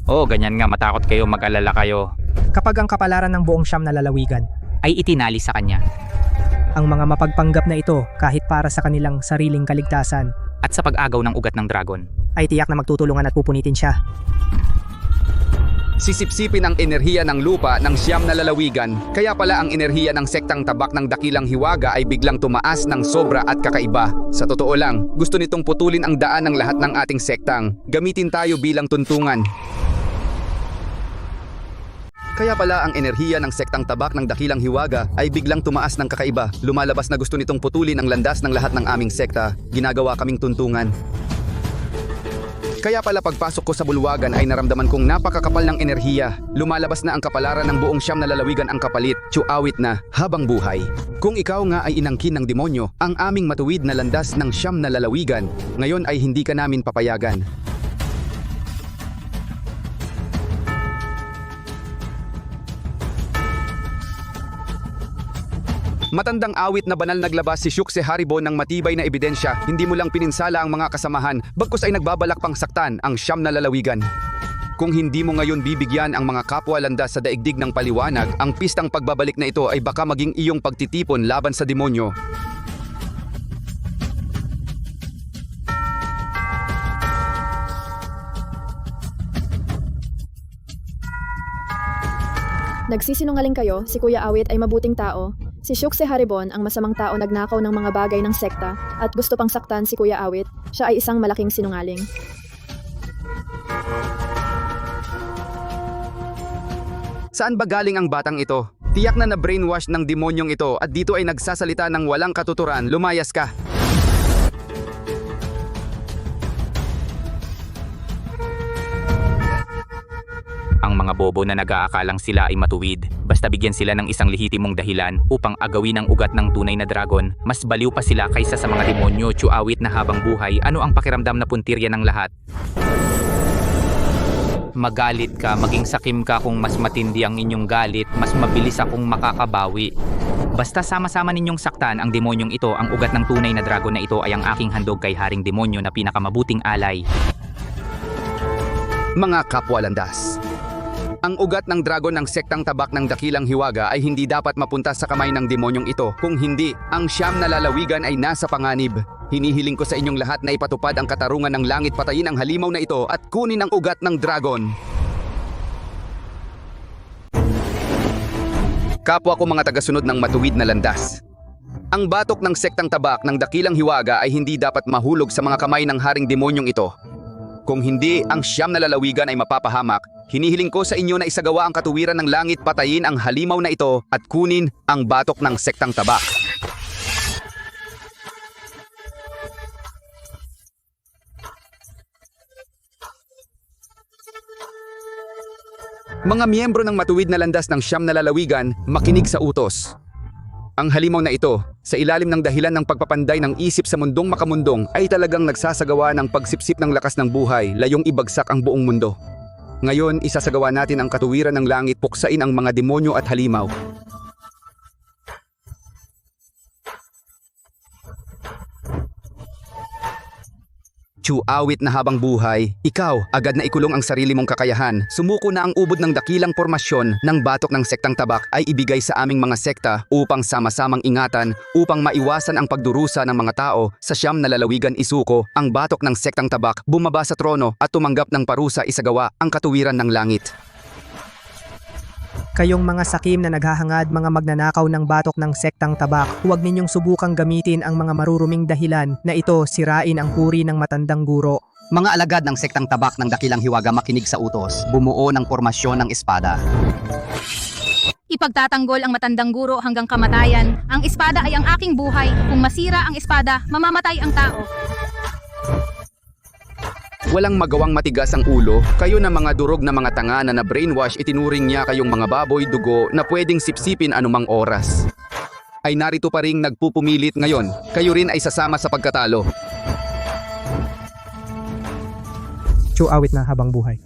Ganyan nga, matakot kayo, mag-alala kayo. Kapag ang kapalaran ng buong siyam na lalawigan Ay itinali sa kanya. ang mga mapagpanggap na ito kahit para sa kanilang sariling kaligtasan At sa pag-agaw ng ugat ng dragon. ay tiyak na magtutulungan at pupunitin siya. Sisipsipin ang enerhiya ng lupa ng siyam na lalawigan, kaya pala ang enerhiya ng sektang tabak ng dakilang hiwaga ay biglang tumaas ng sobra at kakaiba. Sa totoo lang, gusto nitong putulin ang daan ng lahat ng ating sektang. Gamitin tayo bilang tuntungan. Kaya pala ang enerhiya ng sektang tabak ng dakilang hiwaga ay biglang tumaas ng kakaiba. Lumalabas na gusto nitong putulin ang landas ng lahat ng aming sekta. Ginagawa kaming tuntungan. Kaya pala pagpasok ko sa bulwagan ay naramdaman kong napakakapal ng enerhiya. Lumalabas na ang kapalaran ng buong siyam na lalawigan ang kapalit. Tsuawit na habang buhay. Kung ikaw nga ay inangkin ng demonyo, ang aming matuwid na landas ng siyam na lalawigan, ngayon ay hindi ka namin papayagan. Matandang awit na banal naglabas si Syukse Haribon ng matibay na ebidensya. Hindi mo lang pininsala ang mga kasamahan, bagkus ay nagbabalak pang saktan ang siyam na lalawigan. Kung hindi mo ngayon bibigyan ang mga kapwa landas sa daigdig ng paliwanag, ang pistang pagbabalik na ito ay baka maging iyong pagtitipon laban sa demonyo. Nagsisinungaling kayo, si Kuya Awit ay mabuting tao. Si Syukse Haribon ang masamang tao nagnakaw ng mga bagay ng sekta at gusto pang saktan si Kuya Awit. Siya ay isang malaking sinungaling. Saan ba galing ang batang ito? Tiyak na na-brainwash ng demonyong ito at dito ay nagsasalita ng walang katuturan. Lumayas ka! Ang mga bobo na nag-aakalang sila ay matuwid. Basta bigyan sila ng isang lehitimong dahilan upang agawin ang ugat ng tunay na dragon, mas baliw pa sila kaysa sa mga demonyo. Tsuawit na habang buhay, ano ang pakiramdam na puntirya ng lahat? Magalit ka, maging sakim ka kung mas matindi ang inyong galit, mas mabilis akong makakabawi. Basta sama-sama ninyong saktan ang demonyong ito, ang ugat ng tunay na dragon na ito ay ang aking handog kay Haring Demonyo na pinakamabuting alay. Mga kapwa landas. Ang ugat ng dragon ng sektang tabak ng dakilang hiwaga ay hindi dapat mapunta sa kamay ng demonyong ito. Kung hindi, ang siyam na lalawigan ay nasa panganib. Hinihiling ko sa inyong lahat na ipatupad ang katarungan ng langit, patayin ang halimaw na ito at kunin ang ugat ng dragon. Kapwa ko mga tagasunod ng matuwid na landas. Ang batok ng sektang tabak ng dakilang hiwaga ay hindi dapat mahulog sa mga kamay ng haring demonyong ito. Kung hindi, ang siyam na lalawigan ay mapapahamak. Hinihiling ko sa inyo na isagawa ang katuwiran ng langit, patayin ang halimaw na ito at kunin ang batok ng sektang tabak. Mga miyembro ng matuwid na landas ng siyam na lalawigan, makinig sa utos. Ang halimaw na ito, sa ilalim ng dahilan ng pagpapanday ng isip sa mundong makamundong ay talagang nagsasagawa ng pagsipsip ng lakas ng buhay, layong ibagsak ang buong mundo. Ngayon, isasagawa natin ang katuwiran ng langit, puksain ang mga demonyo at halimaw. Awit na habang buhay, ikaw agad na ikulong ang sarili mong kakayahan. Sumuko na ang ubod ng dakilang pormasyon ng batok ng sektang tabak ay ibigay sa aming mga sekta upang sama-samang ingatan upang maiwasan ang pagdurusa ng mga tao sa siyam na lalawigan. Isuko ang batok ng sektang tabak, bumaba sa trono at tumanggap ng parusa, isagawa ang katuwiran ng langit. Kayong mga sakim na naghahangad, mga magnanakaw ng batok ng sektang tabak, huwag ninyong subukang gamitin ang mga maruruming dahilan na ito sirain ang puri ng matandang guro. Mga alagad ng sektang tabak ng dakilang hiwaga, makinig sa utos, bumuo ng pormasyon ng espada. Ipagtatanggol ang matandang guro hanggang kamatayan. Ang espada ay ang aking buhay. Kung masira ang espada, mamamatay ang tao. Walang magawang matigas ang ulo, kayo na mga durog na mga tanga na na-brainwash, itinuring niya kayong mga baboy dugo na pwedeng sipsipin anumang oras. Ay narito pa ring nagpupumilit ngayon, kayo rin ay sasama sa pagkatalo. Awit na habang buhay.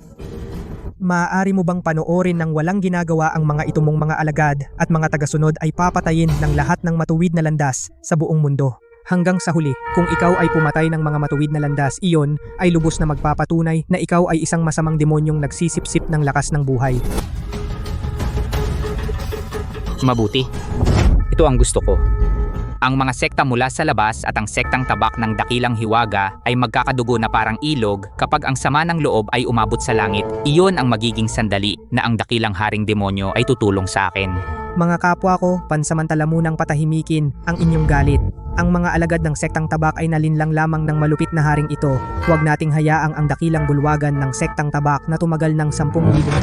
Maaari mo bang panoorin ng walang ginagawa ang mga ito mong mga alagad at mga tagasunod ay papatayin ng lahat ng matuwid na landas sa buong mundo? Hanggang sa huli, kung ikaw ay pumatay ng mga matuwid na landas, iyon ay lubos na magpapatunay na ikaw ay isang masamang demonyong nagsisipsip ng lakas ng buhay. Mabuti. Ito ang gusto ko. Ang mga sekta mula sa labas at ang sektang tabak ng dakilang hiwaga ay magkakadugo na parang ilog kapag ang sama ng loob ay umabot sa langit. Iyon ang magiging sandali na ang dakilang haring demonyo ay tutulong sa akin. Mga kapwa ko, pansamantala munang patahimikin ang inyong galit. Ang mga alagad ng sektang tabak ay nalinlang lamang ng malupit na haring ito. Huwag nating hayaang ang dakilang bulwagan ng sektang tabak na tumagal ng 10,000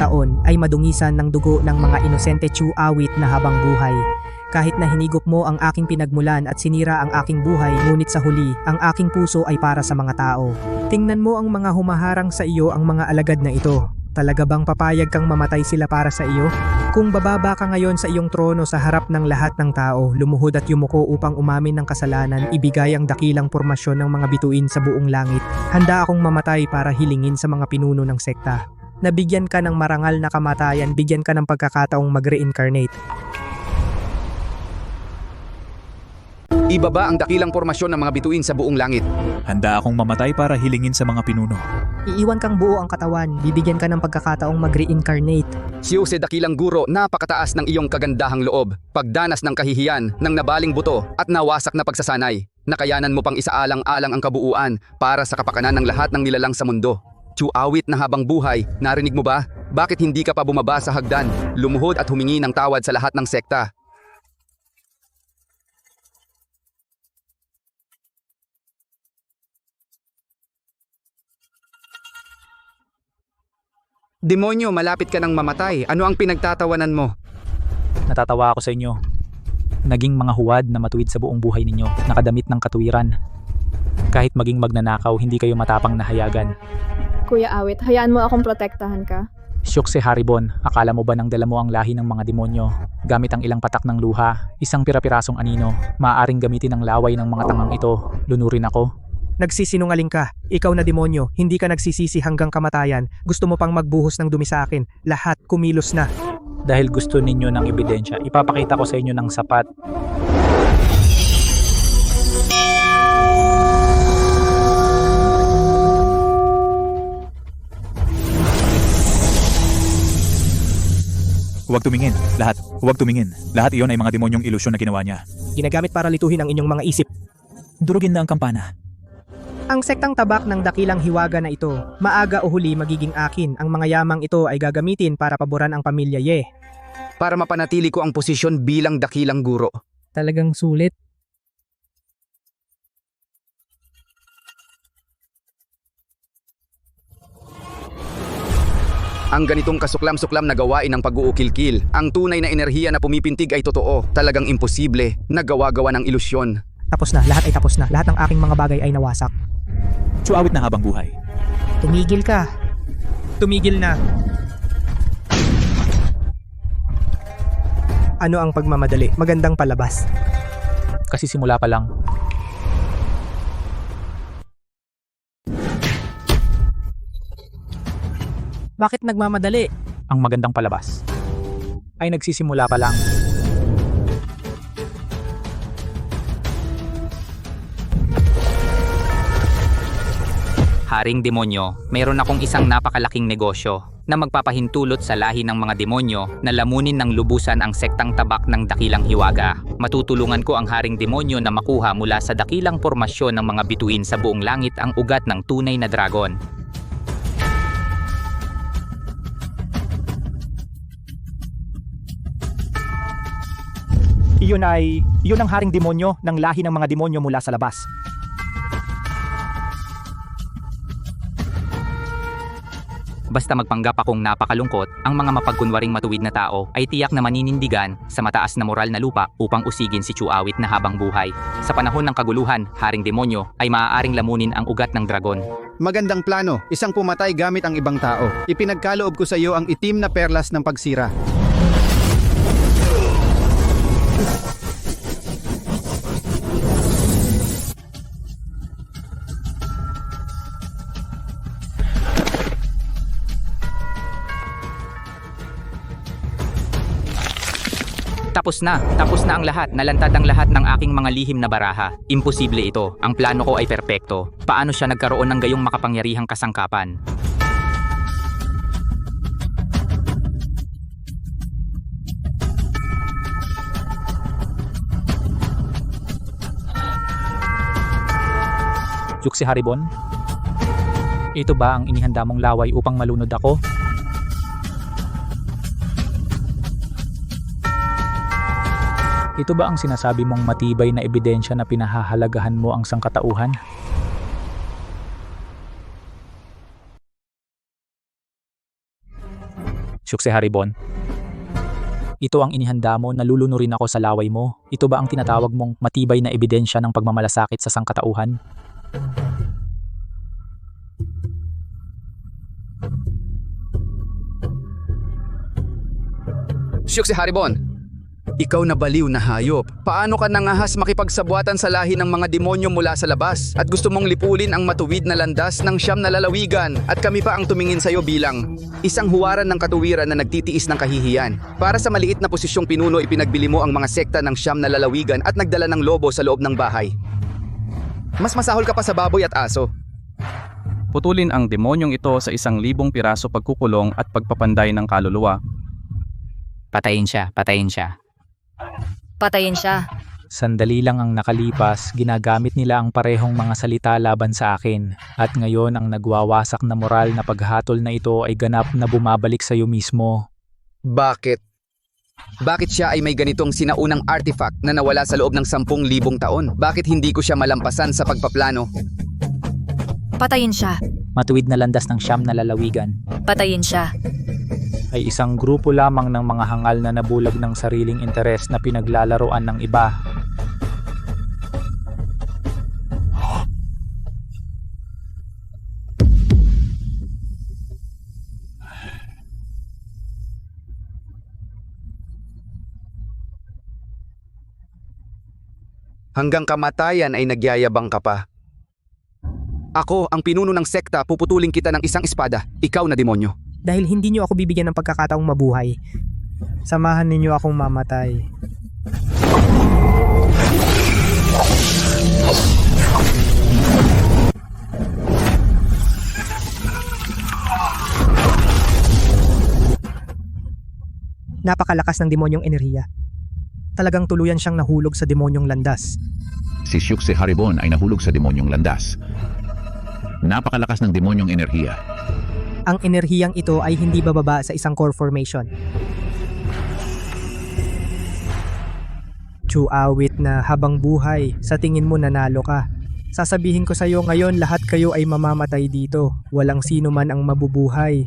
taon ay madungisan ng dugo ng mga inosente. Awit na habang buhay. Kahit na hinigop mo ang aking pinagmulan at sinira ang aking buhay, ngunit sa huli, ang aking puso ay para sa mga tao. Tingnan mo ang mga humaharang sa iyo, ang mga alagad na ito. Talaga bang papayag kang mamatay sila para sa iyo? Kung bababa ka ngayon sa iyong trono sa harap ng lahat ng tao, lumuhod at yumuko upang umamin ng kasalanan, ibigay ang dakilang pormasyon ng mga bituin sa buong langit. Handa akong mamatay para hilingin sa mga pinuno ng sekta. Nabigyan ka ng marangal na kamatayan, bigyan ka ng pagkakataong mag-reincarnate. Ibaba ang dakilang pormasyon ng mga bituin sa buong langit. Handa akong mamatay para hilingin sa mga pinuno. Iiwan kang buo ang katawan, bibigyan ka ng pagkakataong mag-reincarnate. Siyose dakilang guro, napakataas ng iyong kagandahang loob, pagdanas ng kahihiyan, ng nabaling buto at nawasak na pagsasanay. Nakayanan mo pang isaalang-alang ang kabuuan para sa kapakanan ng lahat ng nilalang sa mundo. Awit na habang buhay, narinig mo ba? Bakit hindi ka pa bumaba sa hagdan, lumuhod at humingi ng tawad sa lahat ng sekta? Demonyo, malapit ka nang mamatay. Ano ang pinagtatawanan mo? Natatawa ako sa inyo. Naging mga huwad na matuwid sa buong buhay ninyo, nakadamit ng katuwiran. Kahit maging magnanakaw, hindi kayo matapang na hayagan. Kuya Awit, hayaan mo akong protektahan ka. Shukse Haribon, akala mo ba nang dala mo ang lahi ng mga demonyo? Gamit ang ilang patak ng luha, isang pira-pirasong anino, maaaring gamitin ang laway ng mga tangang ito. Lunurin ako. Nagsisinungaling ka. Ikaw na demonyo, hindi ka nagsisisi hanggang kamatayan. Gusto mo pang magbuhos ng dumi sa akin. Lahat kumilos na. Dahil gusto ninyo ng ebidensya, ipapakita ko sa inyo ng sapat. Huwag tumingin. Lahat. Huwag tumingin. Lahat iyon ay mga demonyong ilusyon na ginawa niya. Ginagamit para lituhin ang inyong mga isip. Durugin na ang kampana. Ang sektang tabak ng dakilang hiwaga na ito, maaga o huli magiging akin. Ang mga yamang ito ay gagamitin para paboran ang pamilya Ye. Para mapanatili ko ang posisyon bilang dakilang guro. Talagang sulit. Ang ganitong kasuklam-suklam na gawain ng pag-uukil-kil, ang tunay na enerhiya na pumipintig ay totoo, talagang imposible, nagawa-gawa ng ilusyon. Tapos na, lahat ay tapos na. Lahat ng aking mga bagay ay nawasak. Awit na habang buhay. Tumigil ka. Tumigil na. Ano ang pagmamadali? Magandang palabas. Kasi simula pa lang. Bakit nagmamadali? Ang magandang palabas ay nagsisimula pa lang. Haring demonyo, mayroon akong isang napakalaking negosyo na magpapahintulot sa lahi ng mga demonyo na lamunin ng lubusan ang sektang tabak ng dakilang hiwaga. Matutulungan ko ang haring demonyo na makuha mula sa dakilang pormasyon ng mga bituin sa buong langit ang ugat ng tunay na dragon. Iyon ang haring demonyo ng lahi ng mga demonyo mula sa labas. Basta magpanggap akong napakalungkot, ang mga mapagkunwaring matuwid na tao ay tiyak na maninindigan sa mataas na moral na lupa upang usigin si Chuawit na habang buhay. Sa panahon ng kaguluhan, haring demonyo ay maaaring lamunin ang ugat ng dragon. Magandang plano, isang pumatay gamit ang ibang tao. Ipinagkaloob ko sa iyo ang itim na perlas ng pagsira. Tapos na ang lahat, nalantad ang lahat ng aking mga lihim na baraha. Imposible ito, ang plano ko ay perpekto. Paano siya nagkaroon ng gayong makapangyarihang kasangkapan? Yuxi Haribon? Ito ba ang inihanda mong laway upang malunod ako? Ito ba ang sinasabi mong matibay na ebidensya na pinahahalagahan mo ang sangkatauhan? Yuxi Haribon? Ito ang inihanda mo na lulunurin ako sa laway mo? Ito ba ang tinatawag mong matibay na ebidensya ng pagmamalasakit sa sangkatauhan? Yuxi Haribon, ikaw na baliw na hayop. Paano ka nangahas makipagsabuatan sa lahi ng mga demonyo mula sa labas at gusto mong lipulin ang matuwid na landas ng siyam na lalawigan at kami pa ang tumingin sa iyo bilang isang huwaran ng katuwiran na nagtitiis ng kahihiyan. Para sa maliit na posisyong pinuno, ipinagbili mo ang mga sekta ng siyam na lalawigan at nagdala ng lobo sa loob ng bahay. Mas masahol ka pa sa baboy at aso. Putulin ang demonyong ito sa 1,000 piraso pagkukulong at pagpapanday ng kaluluwa. Patayin siya, patayin siya. Patayin siya. Sandali lang ang nakalipas, ginagamit nila ang parehong mga salita laban sa akin. At ngayon ang nagwawasak na moral na paghatol na ito ay ganap na bumabalik sa iyo mismo. Bakit? Bakit siya ay may ganitong sinaunang artifact na nawala sa loob ng 10,000 taon? Bakit hindi ko siya malampasan sa pagpaplano? Patayin siya. Matuwid na landas ng siyam na lalawigan. Patayin siya. Ay isang grupo lamang ng mga hangal na nabulag ng sariling interes na pinaglalaroan ng iba. Hanggang kamatayan ay nagyayabang ka pa. Ako, ang pinuno ng sekta, puputulin kita ng isang espada. Ikaw na demonyo. Dahil hindi niyo ako bibigyan ng pagkakataong mabuhay, samahan ninyo akong mamatay. Napakalakas ng demonyong enerhiya. Talagang tuluyan siyang nahulog sa demonyong landas. Si Yuxi Haribon ay nahulog sa demonyong landas. Napakalakas ng demonyong enerhiya. Ang enerhiyang ito ay hindi bababa sa isang core formation. Chuawit na habang buhay, sa tingin mo nanalo ka. Sasabihin ko sa iyo ngayon, lahat kayo ay mamamatay dito. Walang sino man ang mabubuhay.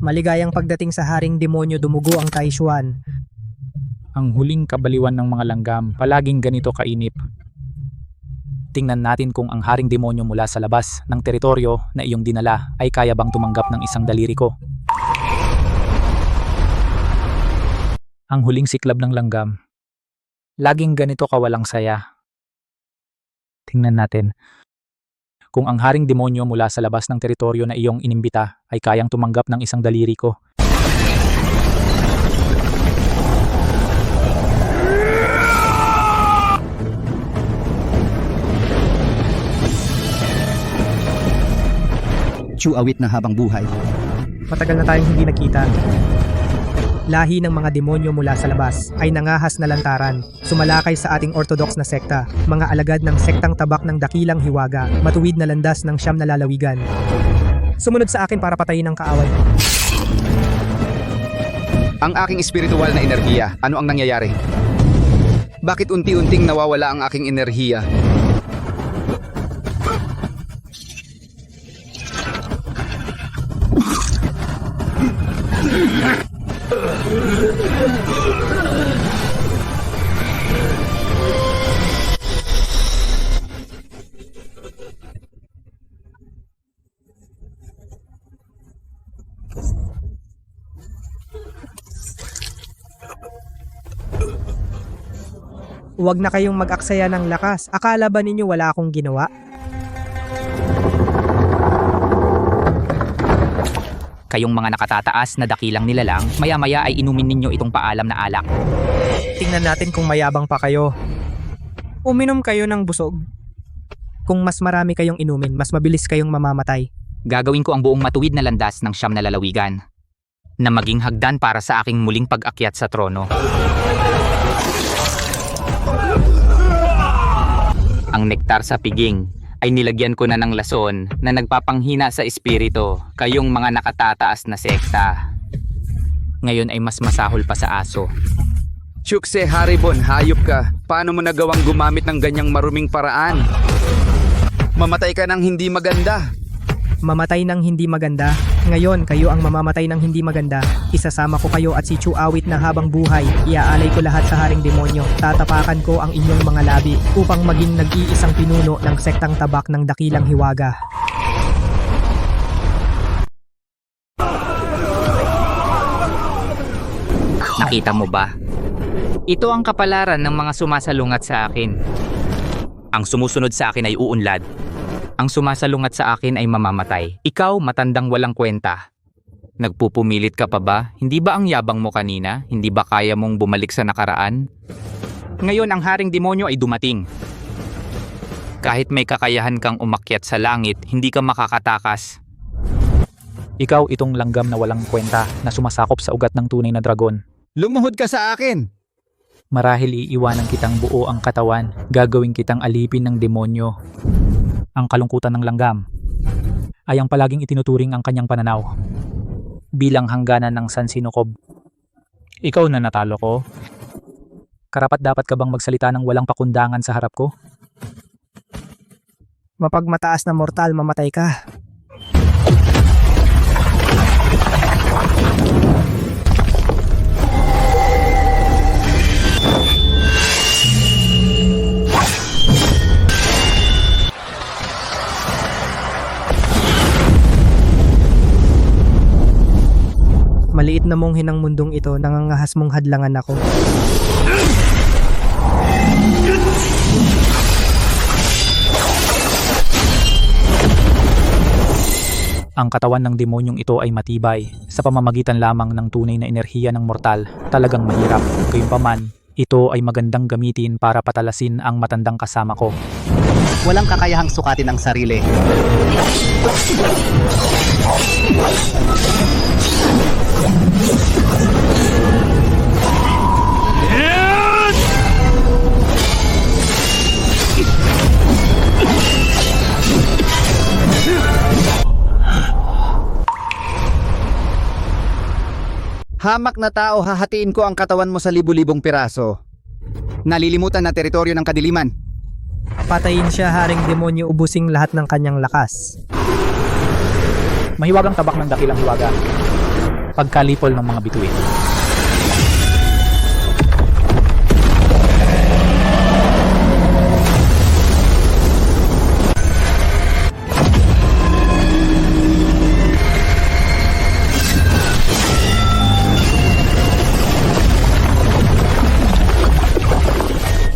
Maligayang pagdating sa haring demonyo, dumugo ang Taishuan. Ang huling kabaliwan ng mga langgam, palaging ganito kainip. Tingnan natin kung ang haring demonyo mula sa labas ng teritoryo na iyong dinala ay kaya bang tumanggap ng isang daliri ko. Ang huling siklab ng langgam. Laging ganito kawalang saya. Tingnan natin. Kung ang haring demonyo mula sa labas ng teritoryo na iyong inimbita ay kayang tumanggap ng isang daliri ko. Chuawit na habang buhay. Matagal na tayong hindi nagkita. Lahi ng mga demonyo mula sa labas ay nangahas na lantaran, sumalakay sa ating orthodox na sekta, mga alagad ng sektang tabak ng dakilang hiwaga, matuwid na landas ng siyam na lalawigan. Sumunod sa akin para patayin ang kaaway. Ang aking espiritual na enerhiya, ano ang nangyayari? Bakit unti-unting nawawala ang aking enerhiya? Huwag na kayong mag-aksaya ng lakas. Akala ba ninyo wala akong ginawa? Kayong mga nakatataas na dakilang nilalang, maya-maya ay inumin ninyo itong paalam na alak. Tingnan natin kung mayabang pa kayo. Uminom kayo ng busog. Kung mas marami kayong inumin, mas mabilis kayong mamamatay. Gagawin ko ang buong matuwid na landas ng siyam na lalawigan na maging hagdan para sa aking muling pag-akyat sa trono. Ang nektar sa piging ay nilagyan ko na ng lason na nagpapanghina sa espiritu, kayong mga nakatataas na sekta. Ngayon ay mas masahol pa sa aso. Shukse Haribon, hayop ka. Paano mo nagawang gumamit ng ganyang maruming paraan? Mamatay ka ng hindi maganda. Mamatay ng hindi maganda. Ngayon, kayo ang mamamatay ng hindi maganda. Isasama ko kayo at si Chuawit na habang buhay. Iaalay ko lahat sa haring demonyo. Tatapakan ko ang inyong mga labi upang maging nag-iisang pinuno ng sektang tabak ng dakilang hiwaga. Nakita mo ba? Ito ang kapalaran ng mga sumasalungat sa akin. Ang sumusunod sa akin ay uunlad. Ang sumasalungat sa akin ay mamamatay. Ikaw, matandang walang kwenta. Nagpupumilit ka pa ba? Hindi ba ang yabang mo kanina? Hindi ba kaya mong bumalik sa nakaraan? Ngayon, ang haring demonyo ay dumating. Kahit may kakayahan kang umakyat sa langit, hindi ka makakatakas. Ikaw itong langgam na walang kwenta na sumasakop sa ugat ng tunay na dragon. Lumuhod ka sa akin! Marahil iiwanan kitang buo ang katawan, gagawin kitang alipin ng demonyo. Ang kalungkutan ng langgam ay ang palaging itinuturing ang kanyang pananaw bilang hangganan ng sansinukob. Ikaw na natalo ko. Karapat dapat ka bang magsalita ng walang pakundangan sa harap ko? Mapagmataas na mortal, mamatay ka. Maliit na mong hinang mundong ito, nangangahas mong hadlangan ako. Ang katawan ng demonyong ito ay matibay sa pamamagitan lamang ng tunay na enerhiya ng mortal. Talagang mahirap. Gayunpaman, ito ay magandang gamitin para patalasin ang matandang kasama ko. Walang kakayahang sukatin ang sarili. Hamak na tao, hahatiin ko ang katawan mo sa libu-libong piraso. Nalilimutan na teritoryo ng kadiliman. Patayin siya, haring demonyo, ubusing lahat ng kanyang lakas. Mahiwagang tabak ng dakilang hiwaga. Pagkalipol ng mga bituin.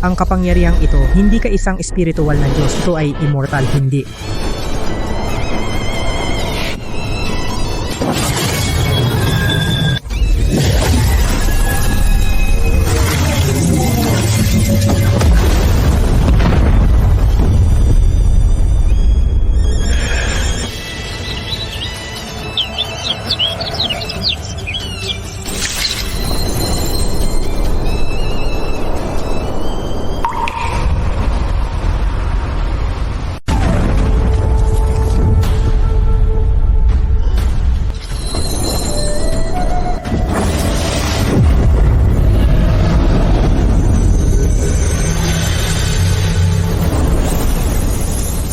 Ang kapangyarihang ito, hindi ka isang espiritual na Diyos. Ito ay immortal, hindi.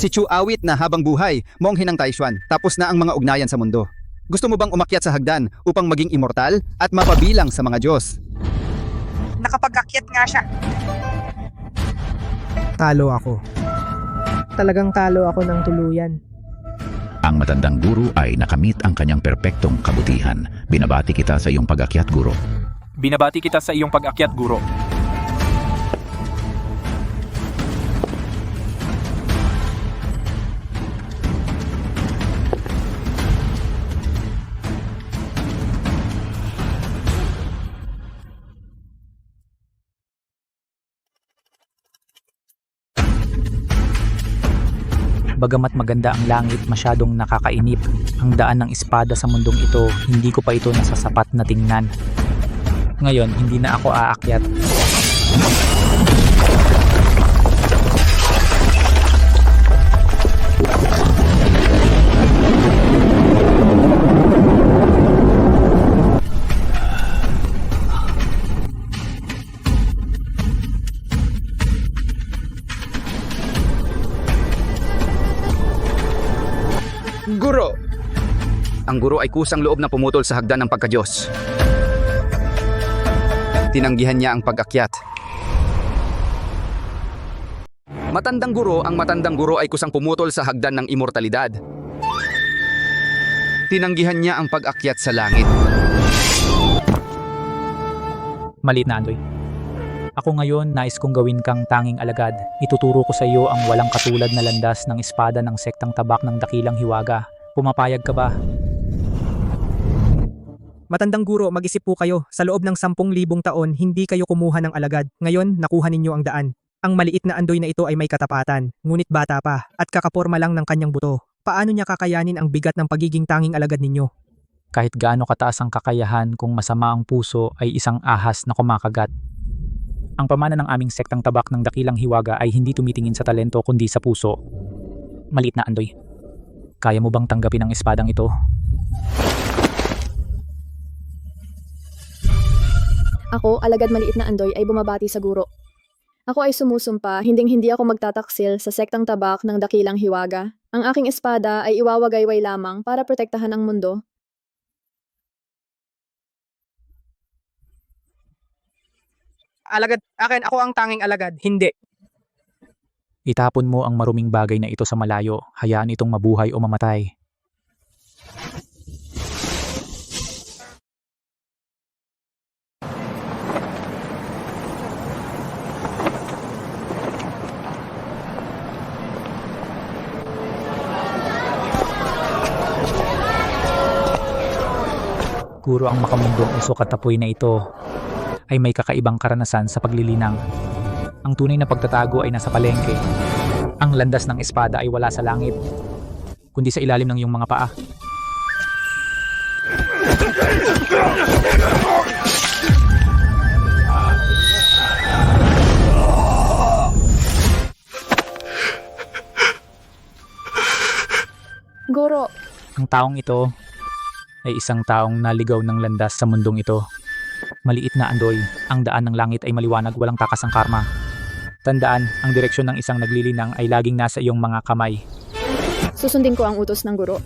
Si Chu awit na habang buhay, monghe ng Taishuan, tapos na ang mga ugnayan sa mundo. Gusto mo bang umakyat sa hagdan upang maging immortal at mapabilang sa mga Diyos? Nakapag-akyat nga siya. Talo ako. Talagang talo ako ng tuluyan. Ang matandang guro ay nakamit ang kanyang perpektong kabutihan. Binabati kita sa iyong pag-akyat, guro. Binabati kita sa iyong pag-akyat, guro. Bagamat maganda ang langit, masyadong nakakainip. Ang daan ng espada sa mundong ito, hindi ko pa ito nasasapat na tingnan. Ngayon, hindi na ako aakyat. Guro! Ang guro ay kusang loob na pumutol sa hagdan ng pagka-Diyos. Tinanggihan niya ang pag-akyat. Matandang guro, ang matandang guro ay kusang pumutol sa hagdan ng immortalidad. Tinanggihan niya ang pag-akyat sa langit. Maliit na Andoy. Ako ngayon, nais kong gawin kang tanging alagad. Ituturo ko sa iyo ang walang katulad na landas ng espada ng sektang tabak ng dakilang hiwaga. Pumapayag ka ba? Matandang guro, mag-isip po kayo. Sa loob ng 10,000 taon, hindi kayo kumuha ng alagad. Ngayon, nakuha ninyo ang daan. Ang maliit na Andoy na ito ay may katapatan, ngunit bata pa, at kakaporma lang ng kanyang buto. Paano niya kakayanin ang bigat ng pagiging tanging alagad ninyo? Kahit gaano kataas ang kakayahan, kung masama ang puso ay isang ahas na kumakagat. Ang pamana ng aming sektang tabak ng dakilang hiwaga ay hindi tumitingin sa talento kundi sa puso. Maliit na Andoy, kaya mo bang tanggapin ang espadang ito? Ako, alagad maliit na Andoy, ay bumabati sa guro. Ako ay sumusumpa, hinding-hindi ako magtataksil sa sektang tabak ng dakilang hiwaga. Ang aking espada ay iwawagayway lamang para protektahan ang mundo. Alagad, akin, ako ang tanging alagad, hindi. Itapon mo ang maruming bagay na ito sa malayo, hayaan itong mabuhay o mamatay. Guro, ang makamundong usok at apoy na ito ay may kakaibang karanasan sa paglilinang. Ang tunay na pagtatago ay nasa palengke. Ang landas ng espada ay wala sa langit, kundi sa ilalim ng iyong mga paa. Guro, Ang taong ito ay isang taong naligaw ng landas sa mundong ito. Maliit na Andoy, ang daan ng langit ay maliwanag, walang takas ang karma. Tandaan, ang direksyon ng isang naglilinang ay laging nasa iyong mga kamay. susundin ko ang utos ng guro.